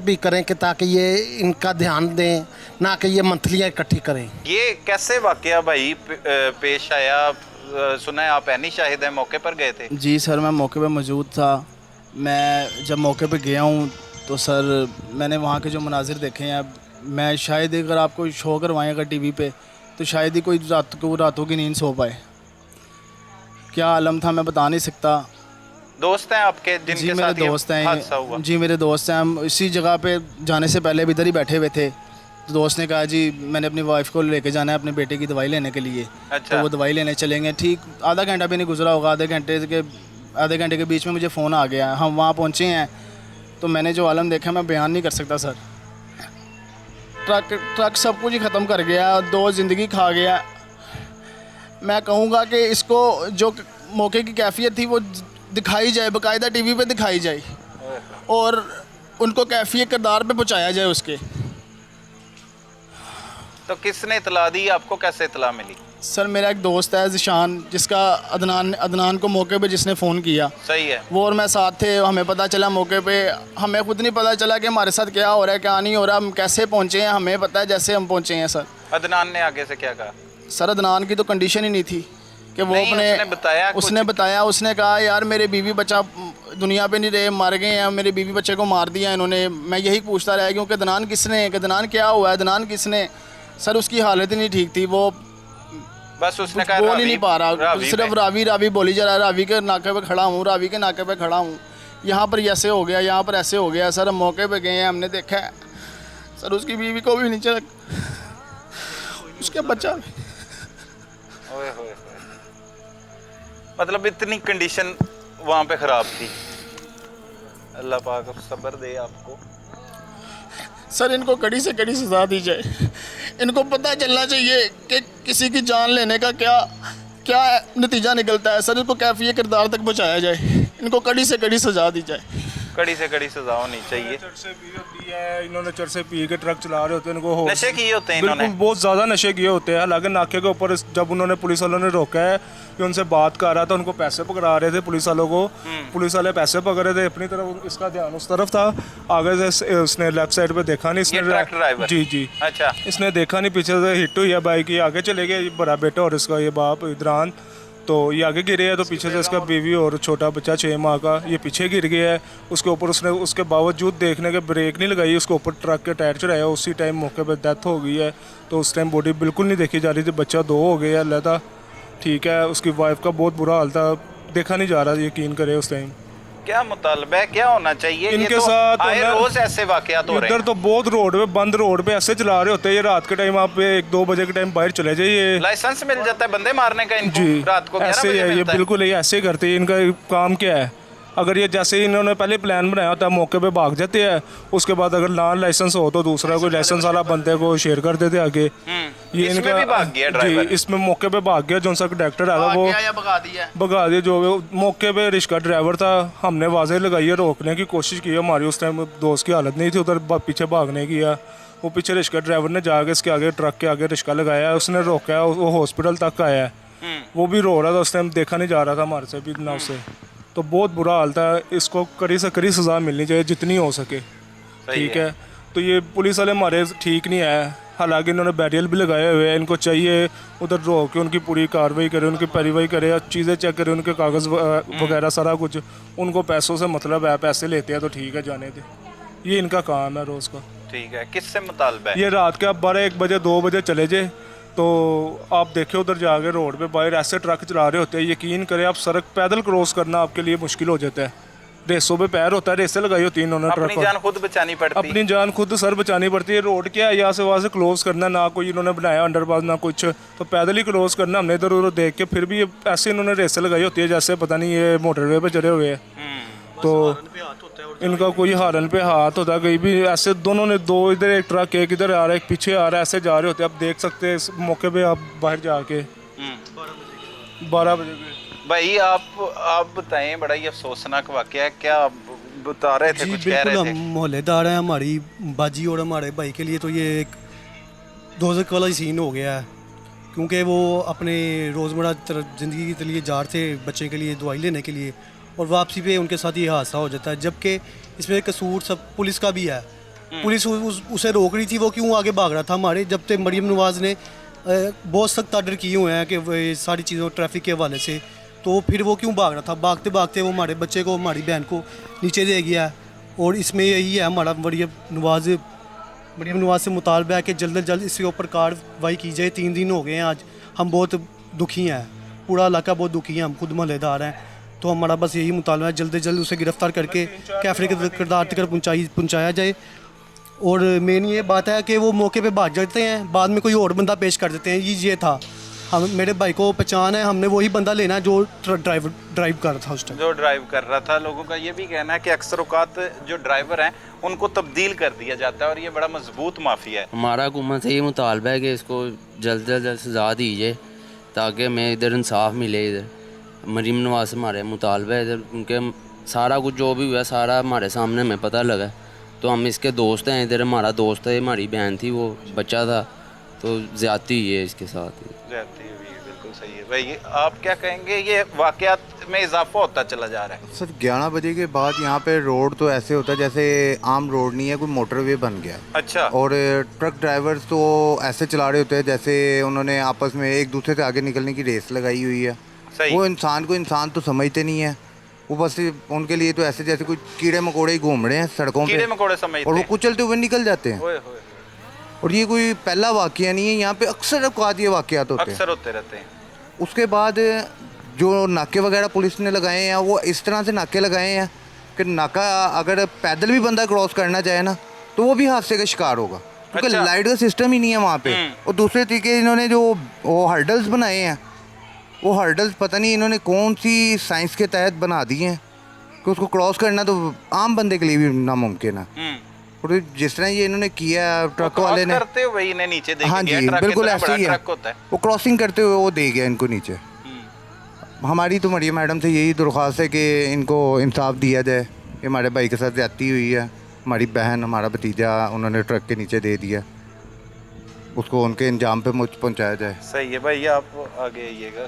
भी करें कि ताकि ये इनका ध्यान दें, ना कि ये मंथलियाँ इकट्ठी करें। ये कैसे वाकया भाई पेश आया? सुना है आप ऐनी शाहिद हैं, मौके पर गए थे? जी सर, मैं मौके पे मौजूद था। मैं जब मौके पे गया हूँ तो सर मैंने वहाँ के जो मनाजिर देखे हैं, मैं शायद अगर आपको शो करवाएँ अगर टीवी पे तो शायद ही कोई रातों की नींद सो पाए। क्या आलम था मैं बता नहीं सकता। दोस्त हैं आपके जिनके जी मेरे साथ ये दोस्त हादसा हुआ? हैं जी मेरे दोस्त हैं। हम इसी जगह पे जाने से पहले भी इधर ही बैठे हुए थे, तो दोस्त ने कहा जी मैंने अपनी वाइफ को लेके जाना है अपने बेटे की दवाई लेने के लिए। अच्छा। तो वो दवाई लेने चलेंगे, ठीक आधा घंटा भी नहीं गुजरा होगा, आधे घंटे के बीच में मुझे फ़ोन आ गया। हम वहाँ पहुँचे हैं तो मैंने जो आलम देखा मैं बयान नहीं कर सकता सर। ट्रक सब कुछ ही ख़त्म कर गया, 2 ज़िंदगी खा गया। मैं कहूँगा कि इसको जो मौके की कैफियत थी वो दिखाई जाए, बाकायदा टीवी पे दिखाई जाए और उनको कैफियत किरदार पे पहुँचाया जाए उसके। तो किसने इतला दी आपको, कैसे इतला मिली? सर मेरा एक दोस्त है ज़िशान, जिसका अदनान को मौके पे जिसने फ़ोन किया। सही है। वो और मैं साथ थे, हमें पता चला मौके पे, हमें खुद नहीं पता चला कि हमारे साथ क्या हो रहा है क्या नहीं हो रहा, हम कैसे पहुँचे हैं हमें पता है जैसे हम पहुँचे हैं सर। अदनान ने आगे से क्या कहा? सर अदनान की तो कंडीशन ही नहीं थी कि वो नहीं, अपने उसने बताया उसने कहा यार मेरे बीवी बच्चा दुनिया पे नहीं रहे, मर गए हैं, मेरे बीवी बच्चे को मार दिया इन्होंने। मैं यही पूछता रहा क्योंकि अदनान किसने, अदनान क्या हुआ है, अदनान किसने। सर उसकी हालत ही नहीं ठीक थी, वो बस उसने कहा बोल ही नहीं पा रहा, सिर्फ रावी बोली जा रहा है। रावी के नाके पे खड़ा हूँ, रावी के नाके पे खड़ा हूँ, यहाँ पर ऐसे हो गया, यहाँ पर ऐसे हो गया। सर हम मौके पे गए हैं, हमने देखा है सर उसकी बीवी को भी नीचे उसके बच्चा भी। ओए होए, मतलब इतनी कंडीशन वहाँ पे ख़राब थी। अल्लाह पाक सब्र दे आपको। सर इनको कड़ी से कड़ी सज़ा दी जाए। इनको पता चलना चाहिए कि किसी की जान लेने का क्या नतीजा निकलता है। सर इनको कैफियत किरदार तक पहुँचाया जाए, इनको कड़ी से कड़ी सज़ा दी जाए, कड़ी से कड़ी सजा होनी चाहिए। इन्होंने चरसे पी के ट्रक चला रहे होते हैं, इनको नशे किए होते हैं इन्होंने? बिल्कुल बहुत ज़्यादा नशे किए होते हैं। हालांकि नाके के ऊपर जब उन्होंने पुलिस वालों ने रोका है कि उनसे बात कर रहा था, उनको पैसे पकड़ा रहे थे पुलिस वालों को, पुलिस वाले पैसे पकड़ रहे थे अपनी तरफ, इसका ध्यान उस तरफ था। आगे से उसने लेफ्ट साइड पे देखा नहीं, इसने ट्रक ड्राइवर? जी अच्छा। इसने देखा नहीं, पीछे से हिट हुई है बाइक, ये आगे चले गए, बड़ा बेटा और इसका ये बाप इदरान, तो ये आगे गिरे है, तो पीछे से इसका बीवी और छोटा बच्चा 6 माह का ये पीछे गिर गया है। उसके ऊपर उसने उसके बावजूद देखने के ब्रेक नहीं लगाई, उसके ऊपर ट्रक के टायर चढ़ाया, उसी टाइम मौके पर डेथ हो गई है। तो उस टाइम बॉडी बिल्कुल नहीं देखी जा रही थी, बच्चा 2 हो गया अल्लाह था, ठीक है। उसकी वाइफ का बहुत बुरा हाल था, देखा नहीं जा रहा, यकीन करे उस टाइम। क्या मुतालबा है, क्या होना चाहिए? इनके ये तो साथ आए रोज ऐसे वाकयात हो रहे इधर हैं। तो बहुत रोड पे, बंद रोड पे ऐसे चला रहे होते हैं। ये रात के टाइम आप 1-2 बजे के टाइम बाहर चले जाइए, लाइसेंस मिल जाता है बंदे मारने का इनको? जी रात को 11 ऐसे बजे है, ये मिलता है। बिल्कुल ये ऐसे करते हैं। इनका काम क्या है? अगर ये जैसे ही इन्होंने पहले प्लान बनाया होता है मौके पे भाग जाते हैं, उसके बाद अगर नॉन लाइसेंस हो तो दूसरा कोई लाइसेंस वाला बंदे को शेयर कर देते आगे। ये इसमें भी भाग गया ड्राइवर। जी, इसमें मौके पे भाग गया, जो सा कंडक्टर है वो या भगा दिया। भगा दिया। जो मौके पे रिक्शा ड्राइवर था, हमने आवाज़ें लगाई है, रोकने की कोशिश की है, हमारी उस टाइम दोस्त की हालत नहीं थी उधर पीछे भागने की है। वो पीछे रिक्शा ड्राइवर ने जाके इसके आगे ट्रक के आगे रिक्शा लगाया, उसने रोका, वो हॉस्पिटल तक आया है। वो भी रो रहा था उस टाइम, देखा नहीं जा रहा था हमारे से भी ना उसे। तो बहुत बुरा हाल था। इसको कड़ी से कड़ी सज़ा मिलनी चाहिए जितनी हो सके, ठीक है। तो ये पुलिस वाले हमारे ठीक नहीं है, हालांकि इन्होंने बैरियल भी लगाए हुए हैं। इनको चाहिए उधर रोक के उनकी पूरी कार्रवाई करे, उनकी पैरवाई करे, चीज़ें चेक करे, उनके कागज़ वगैरह सारा कुछ। उनको पैसों से मतलब है, पैसे लेते हैं तो ठीक है, जाने दे, ये इनका काम है रोज़ का। ठीक है, किससे मुतालबा है? ये रात के आप 12-1 बजे 2 बजे चले जाए तो आप देखे उधर जाके रोड पे बाहर ऐसे ट्रक चला रहे होते हैं, यकीन करें आप सड़क पैदल क्रॉस करना आपके लिए मुश्किल हो जाता है। रेसों पे पैर होता है, रेसें लगाई होती है इन्होंने ट्रक अपनी जान खुद बचानी पड़ती है। अपनी जान खुद सर बचानी पड़ती है। रोड क्या है, यहाँ से वहाँ से क्लोज करना, ना कोई इन्होंने बनाया अंडरपास ना कुछ, तो पैदल ही क्लोज करना हमने इधर उधर देख के। फिर भी ऐसे इन्होंने रेसें लगाई होती है जैसे पता नहीं ये मोटरवे पे चढ़े हुए हैं। तो इनका कोई हारन पे हाथ होता है, कहीं भी ऐसे दोनों ने दो, इधर एक ट्रक एक इधर आ रहा है एक पीछे आ रहा है, ऐसे जा रहे होते हैं। आप देख सकते हैं इस मौके पे आप बाहर जाके 12 बजे। भाई आप बताएं, बड़ा ही अफसोसनाक वाकया है, क्या बता रहे थे, जी कुछ कह रहे बिल्कुल, थे? हम मोहल्लेदार हैं, हमारी बाजी और हमारे भाई के लिए तो ये एक दोज़ख वाला ही सीन हो गया है, क्योंकि वो अपने रोज़मर्रा ज़िंदगी के लिए जा रहे थे बच्चे के लिए दवाई लेने के लिए, और वापसी पे उनके साथ ये हादसा हो जाता है। जबकि इसमें कसूर सब पुलिस का भी है। पुलिस उसे रोक रही थी, वो क्यों आगे भाग रहा था हमारे। जब तक मरीम नवाज़ ने बहुत सख्त आर्डर किए हुए हैं कि ये सारी चीज़ों ट्रैफिक के हवाले से, तो फिर वो क्यों भाग रहा था। भागते भागते वो हमारे बच्चे को, हमारी बहन को नीचे दे गया। और इसमें यही है हमारा मरीम नवाज़ से मुतालबा है कि जल्द से जल्द इसके ऊपर कार्रवाई की जाए। 3 दिन हो गए हैं आज, हम बहुत दुखी हैं, पूरा इलाका बहुत दुखी है, हम खुद मोहल्लेदार हैं। तो हमारा बस यही मुतालबा है जल्द से जल्द उसे गिरफ़्तार करके कैफरे के किरदार तक पहुँचाया जाए। और मेन ये बात है कि वो मौके पे भाग जाते हैं, बाद में कोई और बंदा पेश कर देते हैं। ये था, हम मेरे भाई को पहचान है, हमने वही बंदा लेना है जो ड्राइव कर रहा था उस टाइम, जो ड्राइव कर रहा था। लोगों का ये भी कहना है कि अक्सर औकात जो ड्राइवर हैं उनको तब्दील कर दिया जाता है और ये बड़ा मजबूत माफिया है। हमारा हुकूमत से ये मुतालबा है कि इसको जल्द से जल्द सज़ा दी जाए ताकि हमें इधर इंसाफ मिले। इधर मरीम नवाज़ से हमारे मुतालबा है इधर, क्योंकि सारा कुछ जो भी हुआ सारा हमारे सामने हमें पता लगा। तो हम इसके दोस्त हैं, इधर हमारा दोस्त है, हमारी बहन थी, वो बच्चा था, तो ज़्यादती हुई है इसके साथ। ज़्यादती हुई है, बिल्कुल सही है। भाई आप क्या कहेंगे, ये वाक़यात में इजाफा होता चला जा रहा है? सर 11 बजे के बाद यहाँ पे रोड तो ऐसे होता है जैसे आम रोड नहीं है, कोई मोटरवे बन गया। अच्छा। और ट्रक ड्राइवर्स तो ऐसे चला रहे होते हैं जैसे उन्होंने आपस में एक दूसरे से आगे निकलने की रेस लगाई हुई है। वो इंसान को इंसान तो समझते नहीं है, वो बस उनके लिए तो ऐसे जैसे कोई कीड़े मकोड़े ही घूम रहे हैं सड़कों पे, कीड़े मकोड़े समझते और वो हैं। कुचलते हुए निकल जाते हैं। और ये कोई पहला वाकया नहीं है, यहाँ पे अक्सर औकात ये वाकयात होते हैं, अक्सर होते रहते हैं। उसके बाद जो नाके वगैरह पुलिस ने लगाए हैं वो इस तरह से नाके लगाए हैं कि नाका अगर पैदल भी बंदा क्रॉस करना चाहे ना तो वो भी हादसे का शिकार होगा, क्योंकि अच्छा। लाइट का सिस्टम ही नहीं है वहाँ पे। और दूसरे तरीके इन्होंने जो वो हर्डल्स बनाए हैं, वो हर्डल्स पता नहीं इन्होंने कौन सी साइंस के तहत बना दिए हैं कि उसको क्रॉस करना तो आम बंदे के लिए भी नामुमकिन है। और जिस तरह ये इन्होंने किया ट्रक वाले ने करते हुए इन्हें नीचे दे हाँ दिया, जी ट्रक बिल्कुल इतना ऐसे बड़ा ही है, ट्रक होता है। वो क्रॉसिंग करते हुए वो दे गया इनको नीचे। हमारी तो मरियम मैडम से यही दरख्वास्त है कि इनको इंसाफ दिया जाए। ये हमारे भाई के साथ ज़्यादती हुई है, हमारी बहन हमारा भतीजा उन्होंने ट्रक के नीचे दे दिया, उसको उनके इंजाम पे पहुंचाया जाए। सही है भाई, आप आगे आइएगा।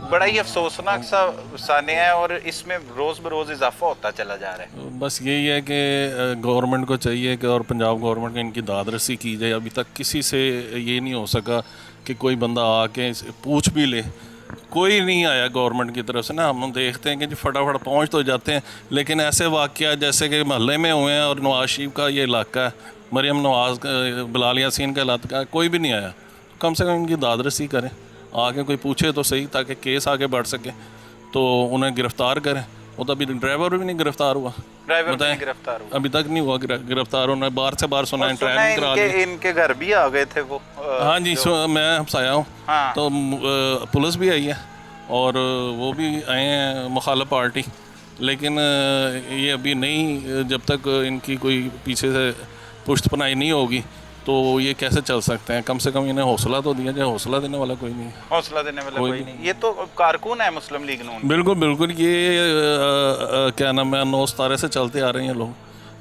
बड़ा ही अफसोसनाक सा साने है और इसमें रोज़ बरोज़ इजाफा होता चला जा रहा है। बस यही है कि गवर्नमेंट को चाहिए कि और पंजाब गवर्नमेंट को इनकी दादरसी की जाए। अभी तक किसी से ये नहीं हो सका कि कोई बंदा आके पूछ भी ले, कोई नहीं आया गवर्नमेंट की तरफ से ना। हम देखते हैं कि जी फटाफट पहुंच तो जाते हैं, लेकिन ऐसे वाक़या जैसे कि महल्ले में हुए हैं और नवाज शरीफ का ये इलाका है, मरियम नवाज़ बिलाल यासीन का इलाका, कोई भी नहीं आया। कम से कम इनकी दादरसी करें, आगे कोई पूछे तो सही, ताकि केस आगे बढ़ सके, तो उन्हें गिरफ़्तार करें। वो तो अभी ड्राइवर भी नहीं गिरफ़्तार हुआ, ड्राइवर भी नहीं गिरफ्तार हुआ, अभी तक नहीं हुआ गिरफ़्तार। उन्हें बार से बार सुना, ट्रेनिंग करा ली। इनके घर भी आ गए थे वो। हाँ जी, मैं हमसाया हूँ। हाँ। तो पुलिस भी आई है और वो भी आए हैं मुखालिफ पार्टी, लेकिन ये अभी नहीं, जब तक इनकी कोई पीछे से पुष्ट पनाही नहीं होगी तो ये कैसे चल सकते हैं। कम से कम इन्हें हौसला तो दिया जाए, हौसला देने वाला कोई नहीं। हौसला देने वाला कोई नहीं। ये तो कारकुन है मुस्लिम लीग नून। बिल्कुल बिल्कुल, ये क्या नाम है, 9 सितारे से चलते आ रहे हैं लोग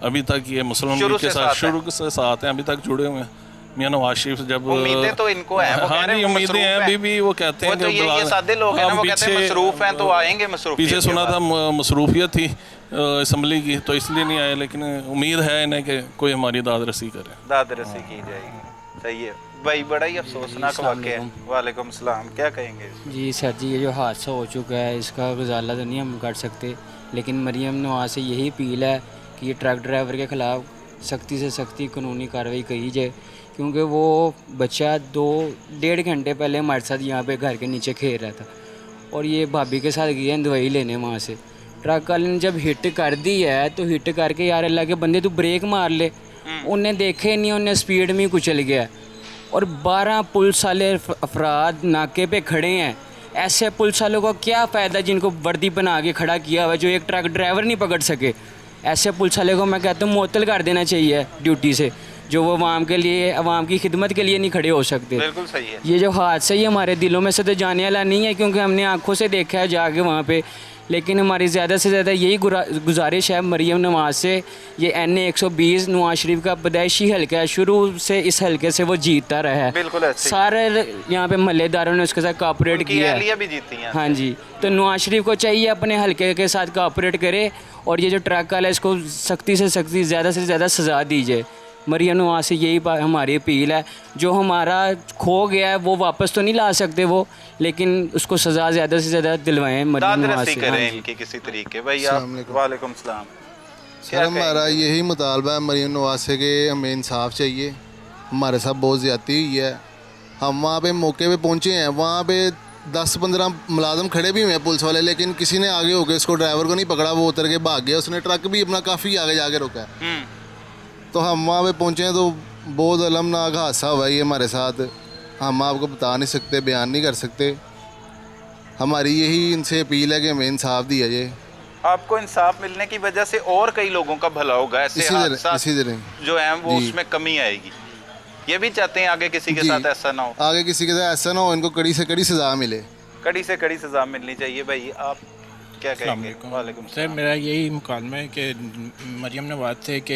अभी तक। ये मुस्लिम लीग के साथ शुरू से साथ हैं, अभी तक जुड़े हुए हैं। मियां नवाज शरीफ जब उम्मीदें तो इनको हैं, वो हाँ जी उम्मीदें हैं अभी भी। वो कहते हैं कि ये सादे लोग हैं ना, वो कहते हैं मसरूफ हैं तो आएंगे। मसरूफियत पीछे सुना था मसरूफियत थी असम्बली की, तो इसलिए नहीं आए, लेकिन उम्मीद है इन्हें कि कोई हमारी दाद रसी करे, दाद रसी की जाएगी। सही है भाई, बड़ा ही अफसोसनाक वाक़या है। वालेकुम सलाम, क्या कहेंगे? जी सर जी, ये जो हादसा हो चुका है इसका गुजारा तो नहीं हम कर सकते, लेकिन मरीम नवाज से यही अपील है कि ये ट्रक ड्राइवर के ख़िलाफ़ सख्ती से सख्ती कानूनी कार्रवाई की जाए, क्योंकि वो बच्चा 2-1.5 घंटे पहले हमारे साथ यहाँ पे घर के नीचे खेल रहा था और ये भाभी के साथ गए हैं दवाई लेने वहाँ से। ट्रक वाले ने जब हिट कर दी है तो हिट करके यार अल्लाह के बंदे तू ब्रेक मार ले, उन्हें देखे नहीं, उन्हें स्पीड में कुचल गया। और 12 पुलिस वाले अफराद नाके पे खड़े हैं। ऐसे पुलिस वालों को क्या फ़ायदा जिनको वर्दी बना के खड़ा किया हुआ, जो एक ट्रक ड्राइवर नहीं पकड़ सके। ऐसे पुलिस वाले को मैं कहता हूँ मुअत्तल कर देना चाहिए ड्यूटी से, जो वो अवाम के लिए, अवाम की खिदमत के लिए नहीं खड़े हो सकते। बिल्कुल सही है। ये जो हादसा ही हमारे दिलों में से तो जाने वाला नहीं है, क्योंकि हमने आंखों से देखा है जाके वहाँ पे, लेकिन हमारी ज़्यादा से ज़्यादा यही गुजारिश है मरीम नवाज से। ये NA 120 नवाज शरीफ का पैदाइशी हल्का है, शुरू से इस हल्के से वो जीतता रहा है। बिल्कुल सारे यहाँ पे महल्लेदारों ने उसके साथ कोऑपरेट किया है। भी जीती हैं। हाँ जी, तो नवाज शरीफ को चाहिए अपने हल्के के साथ कोऑपरेट करे, और ये जो ट्रक वाला है इसको सख्ती से सख्ती, ज़्यादा से ज़्यादा सज़ा दी जाए। मरीम नवाज से यही हमारी अपील है। जो हमारा खो गया है वो वापस तो नहीं ला सकते वो, लेकिन उसको सज़ा ज़्यादा से ज़्यादा दिलवाएं मरीम नवाज से। करें इनकी किसी तरीके। भाई आप वालेकुम सलाम। सर हमारा यही मुतालबा है मरीम नवाज से कि हमें इंसाफ चाहिए। हमारे साथ बहुत ज़्यादती हुई है। हम वहाँ पे मौके पे पहुँचे हैं, वहाँ पे 10-15 मुलाजम खड़े भी हुए हैं पुलिस वाले, लेकिन किसी ने आगे होकर इसको ड्राइवर को नहीं पकड़ा, वो उतर के भाग गया। उसने ट्रक भी अपना काफ़ी आगे जाके रोका है। तो हम वहाँ पे पहुँचे हैं तो बहुत अलमनाक हादसा हुआ है ये हमारे साथ। हम आपको बता नहीं सकते, बयान नहीं कर सकते। हमारी यही इनसे अपील है कि हमें इंसाफ दिया जाए। आपको इंसाफ मिलने की वजह से और कई लोगों का भला होगा। ऐसे इसी तरह जो है वो उसमें कमी आएगी। ये भी चाहते हैं आगे किसी के साथ ऐसा ना हो, आगे किसी के साथ ऐसा ना हो, इनको कड़ी से कड़ी सज़ा मिले। कड़ी से कड़ी सज़ा मिलनी चाहिए। भाई आप क्या कहेंगे? वालेकुम सर, मेरा यही मुकालमा है कि मरीम नवाज से कि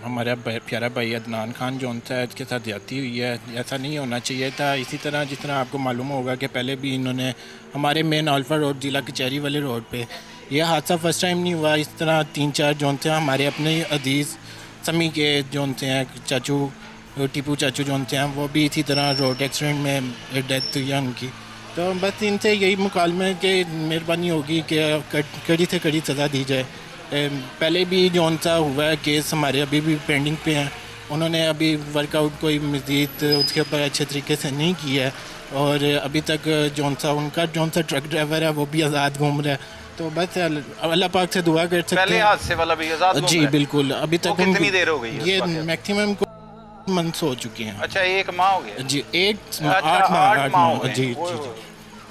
हमारा प्यारा भाई अदनान खान जो उनसे इसके साथ ज़्यादती हुई है, ऐसा नहीं होना चाहिए था। इसी तरह जिस तरह आपको मालूम होगा कि पहले भी इन्होंने हमारे मेन अल्फा रोड ज़िला कचहरी वाले रोड पे यह हादसा फर्स्ट टाइम नहीं हुआ। इस तरह 3-4 जोन थे हमारे अपने अजीज़ समी के जोन थे हैं, चाचू टीपू चाचू जोन थे हैं, वो भी इसी तरह रोड एक्सीडेंट में डेथ हुई है उनकी। तो बस इनसे यही मुकालमा है कि मेहरबानी होगी कि कड़ी से कड़ी सज़ा दी जाए। पहले भी जौन सा हुआ है केस हमारे अभी भी पेंडिंग पे हैं, उन्होंने अभी वर्कआउट कोई मज़ीद उसके ऊपर अच्छे तरीके से नहीं किया है, और अभी तक जौन सा ट्रक ड्राइवर है वो भी आज़ाद घूम रहा है। तो बस अल्लाह पाक से दुआ कर सकते हैं। पहले हादसे वाला भी आज़ाद जी बिल्कुल। अभी तक कितनी देर हो गई है? ये मैक्सिमम मंथ्स हो चुके हैं। अच्छा 1 माह हो गया जी, 8 माह जी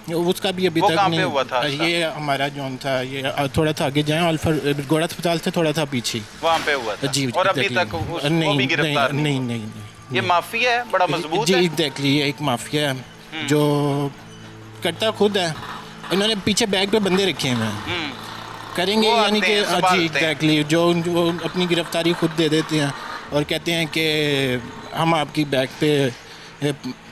जी। उसका भी अभी तक नहीं हुआ था। ये हमारा जो था ये थोड़ा सा आगे जाए, अल्फा गोड़ा अस्पताल से थोड़ा सा पीछे वहाँ पे हुआ था। जी। और अभी तक वो भी गिरफ्तार नहीं। ये माफिया है, बड़ा मजबूत है। जी एग्जैक्टली, ये एक माफिया है जो करता खुद है। इन्होंने पीछे बैग पे बंदे रखे हुए हैं, करेंगे यानी कि जी एग्जैक्टली, जो अपनी गिरफ्तारी खुद दे देते हैं और कहते हैं कि हम आपकी बैग पे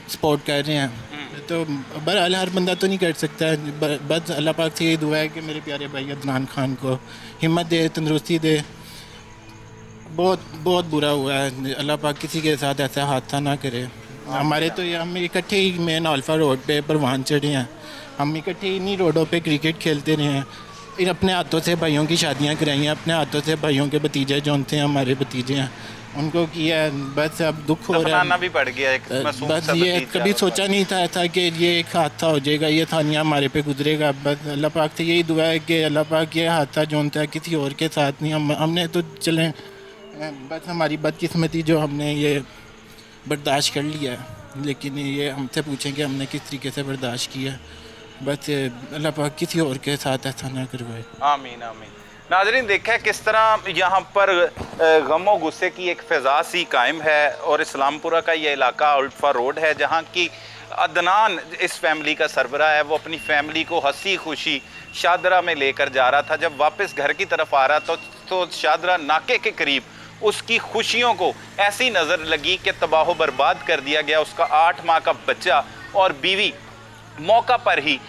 सपोर्ट कर रहे हैं। तो बहरहाल हर बंदा तो नहीं कर सकता है। बस अल्लाह पाक से यही दुआ है कि मेरे प्यारे भाई अदनान खान को हिम्मत दे, तंदुरुस्ती दे। बहुत बहुत बुरा हुआ है, अल्लाह पाक किसी के साथ ऐसा हादसा ना करे। हमारे तो ये हम इकट्ठे ही मेन अल्फा रोड पे परवान चढ़े हैं, हम इकट्ठे इन्हीं रोडों पे क्रिकेट खेलते रहे हैं। इन अपने हाथों से भाइयों की शादियां कराई हैं, अपने हाथों से भाइयों के भतीजे जो थे हमारे भतीजे हैं उनको किया। बस अब दुख हो रहा है, भी पड़ गया एक बस ये कभी सोचा नहीं था ऐसा कि ये एक हादसा हो जाएगा, ये थानिया हमारे पे गुजरेगा। बस अल्लाह पाक से यही दुआ है कि अल्लाह पाक ये हादसा जो होता है किसी और के साथ नहीं, हमने तो चलें, बस हमारी बदकिस्मती जो हमने ये बर्दाश्त कर लिया है। लेकिन ये हमसे पूछें कि हमने किस तरीके से बर्दाश्त किया। बस अल्लाह पाक किसी और के साथ ऐसा ना करवाए। आमीन आमीन। नाजरीन देखा है किस तरह यहाँ पर गमो गुस्से की एक फ़िज़ा सी कायम है और इस्लामपुरा का ये इलाका उल्फा रोड है जहाँ की अदनान इस फैमिली का सरबरा है। वो अपनी फैमिली को हंसी खुशी शादरा में लेकर जा रहा था। जब वापस घर की तरफ आ रहा तो शादरा नाके के करीब उसकी खुशियों को ऐसी नज़र लगी कि तबाह बर्बाद कर दिया गया। उसका 8 माह का बच्चा और बीवी मौका पर ही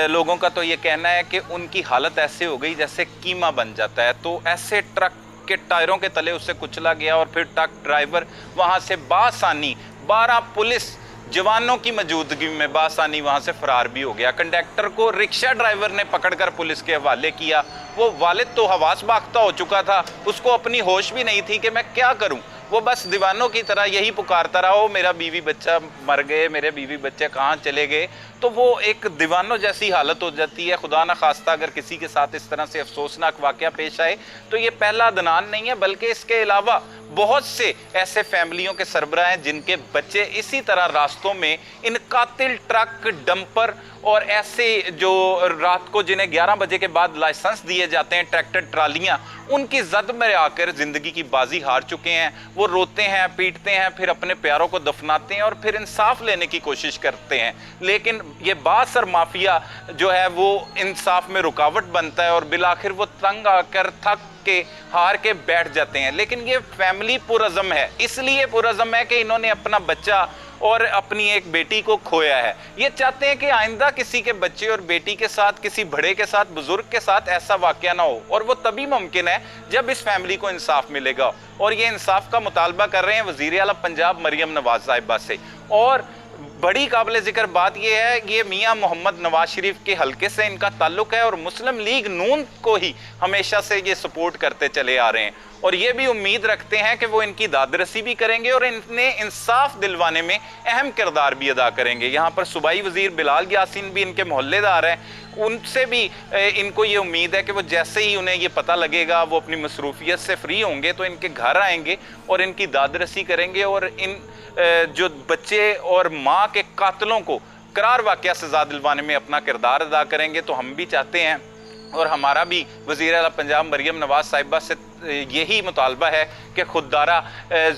लोगों का तो ये कहना है कि उनकी हालत ऐसे हो गई जैसे कीमा बन जाता है। तो ऐसे ट्रक के टायरों के तले उससे कुचला गया और फिर ट्रक ड्राइवर वहाँ से बासानी 12 पुलिस जवानों की मौजूदगी में बासानी वहाँ से फरार भी हो गया। कंडक्टर को रिक्शा ड्राइवर ने पकड़कर पुलिस के हवाले किया। वो वालिद तो हवास बाख्ता हो चुका था, उसको अपनी होश भी नहीं थी कि मैं क्या करूँ। वो बस दीवानों की तरह यही पुकारता रहा, ओ मेरा बीवी बच्चा मर गए, मेरे बीवी बच्चे कहाँ चले गए। तो वो एक दीवानों जैसी हालत हो जाती है। खुदा न खास्ता अगर किसी के साथ इस तरह से अफसोसनाक वाक़या पेश आए तो ये पहला अदनान नहीं है, बल्कि इसके अलावा बहुत से ऐसे फैमिलियों के सरबराह हैं जिनके बच्चे इसी तरह रास्तों में इन कातिल ट्रक, डंपर और ऐसे जो रात को जिन्हें 11 बजे के बाद लाइसेंस दिए जाते हैं ट्रैक्टर ट्रालियाँ, उनकी जद में आकर ज़िंदगी की बाजी हार चुके हैं। वो रोते हैं, पीटते हैं, फिर अपने प्यारों को दफनाते हैं और फिर इंसाफ लेने की कोशिश करते हैं। लेकिन ये बासर माफिया जो है वो इंसाफ में रुकावट बनता है और बिलाखिर वो तंग आकर थक के हार के बैठ जाते हैं। लेकिन ये फैमिली पुरज़म है, इसलिए पुरज़म है कि इन्होंने अपना बच्चा और अपनी एक बेटी को खोया है। ये चाहते हैं कि आइंदा किसी के बच्चे और बेटी के साथ, किसी बड़े के साथ, बुजुर्ग के साथ ऐसा वाक़या ना हो। और वो तभी मुमकिन है जब इस फैमिली को इंसाफ मिलेगा। और ये इंसाफ का मुतालबा कर रहे हैं वज़ीर आला पंजाब मरियम नवाज साहिबा से। और बड़ी काबिल ज़िक्र बात यह है, ये मियाँ मोहम्मद नवाज शरीफ के हलके से इनका ताल्लुक़ है और मुस्लिम लीग नून को ही हमेशा से ये सपोर्ट करते चले आ रहे हैं। और ये भी उम्मीद रखते हैं कि वो इनकी दादरसी भी करेंगे और इन्हें इंसाफ दिलवाने में अहम किरदार भी अदा करेंगे। यहाँ पर सूबाई वज़ीर बिलाल यासीन भी इनके मोहल्लेदार हैं, उनसे भी इनको ये उम्मीद है कि वो जैसे ही उन्हें ये पता लगेगा वो अपनी मसरूफियत से फ्री होंगे तो इनके घर आएंगे और इनकी दादरसी करेंगे और इन जो बच्चे और माँ के कातलों को करार वाक़या सज़ा दिलवाने में अपना किरदार अदा करेंगे। तो हम भी चाहते हैं और हमारा भी वज़ीर आला पंजाब मरियम नवाज साहिबा से यही मुतालबा है कि खुददारा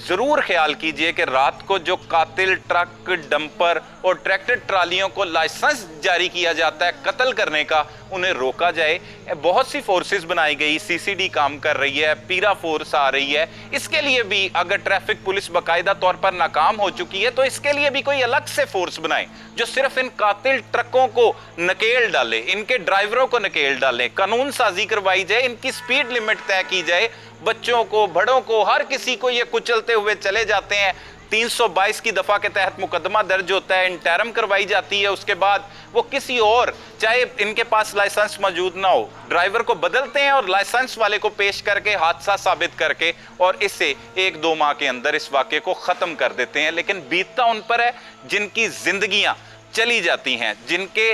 ज़रूर ख्याल कीजिए कि रात को जो कातिल ट्रक, डंपर और ट्रैक्टर ट्रालियों को लाइसेंस जारी किया जाता है कत्ल करने का, उन्हें रोका जाए। बहुत सी फोर्सेस बनाई गई, CCD काम कर रही है, पीरा फोर्स आ रही है। इसके लिए भी अगर ट्रैफिक पुलिस बाकायदा तौर पर नाकाम हो चुकी है तो इसके लिए भी कोई अलग से फोर्स बनाए जो सिर्फ इन कातिल ट्रकों को नकेल डाले, इनके ड्राइवरों को नकेल डाले, कानून साजी करवाई जाए, इनकी स्पीड लिमिट तय की जाए। बच्चों को, बड़ों को, हर किसी को ये कुचलते हुए चले जाते हैं। 322 की दफ़ा के तहत मुकदमा दर्ज होता है, इंटरम करवाई जाती है, उसके बाद वो किसी और, चाहे इनके पास लाइसेंस मौजूद ना हो, ड्राइवर को बदलते हैं और लाइसेंस वाले को पेश करके हादसा साबित करके और इससे 1-2 माह के अंदर इस वाक़े को ख़त्म कर देते हैं। लेकिन बीतता उन पर है जिनकी ज़िंदगियाँ चली जाती हैं, जिनके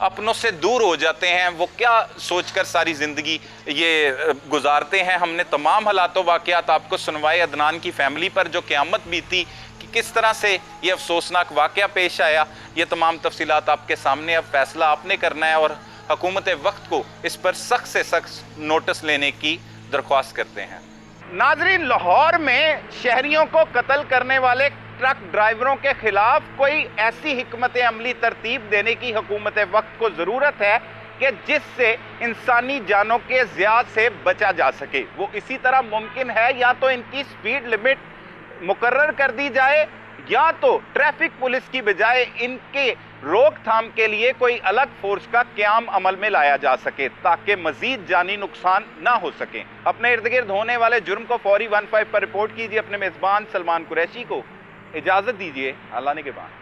अपनों से दूर हो जाते हैं। वो क्या सोचकर सारी ज़िंदगी ये गुजारते हैं। हमने तमाम हालातों वाक़यात आपको सुनवाए। अदनान की फैमिली पर जो क़यामत बीती कि किस तरह से ये अफसोसनाक वाक़या पेश आया, ये तमाम तफसीलात आपके सामने। अब फैसला आपने करना है और हुकूमत वक्त को इस पर सख्त से सख्त नोटिस लेने की दरख्वास्त करते हैं। नाजरीन, लाहौर में शहरियों को कत्ल करने वाले ट्रक ड्राइवरों के खिलाफ कोई ऐसी हिकमत अमली तरतीब देने की हुकूमत वक्त को ज़रूरत है कि जिससे इंसानी जानों के ज़िया से बचा जा सके। वो इसी तरह मुमकिन है या तो इनकी स्पीड लिमिट मुकर्रर कर दी जाए या तो ट्रैफिक पुलिस की बजाय इनके रोकथाम के लिए कोई अलग फोर्स का क़याम अमल में लाया जा सके ताकि मज़ीद जानी नुकसान ना हो सके। अपने इर्द गिर्द होने वाले जुर्म को फौरी 15 पर रिपोर्ट कीजिए। अपने मेज़बान सलमान कुरैशी को इजाज़त दीजिए। अल्लाह ने के बाद।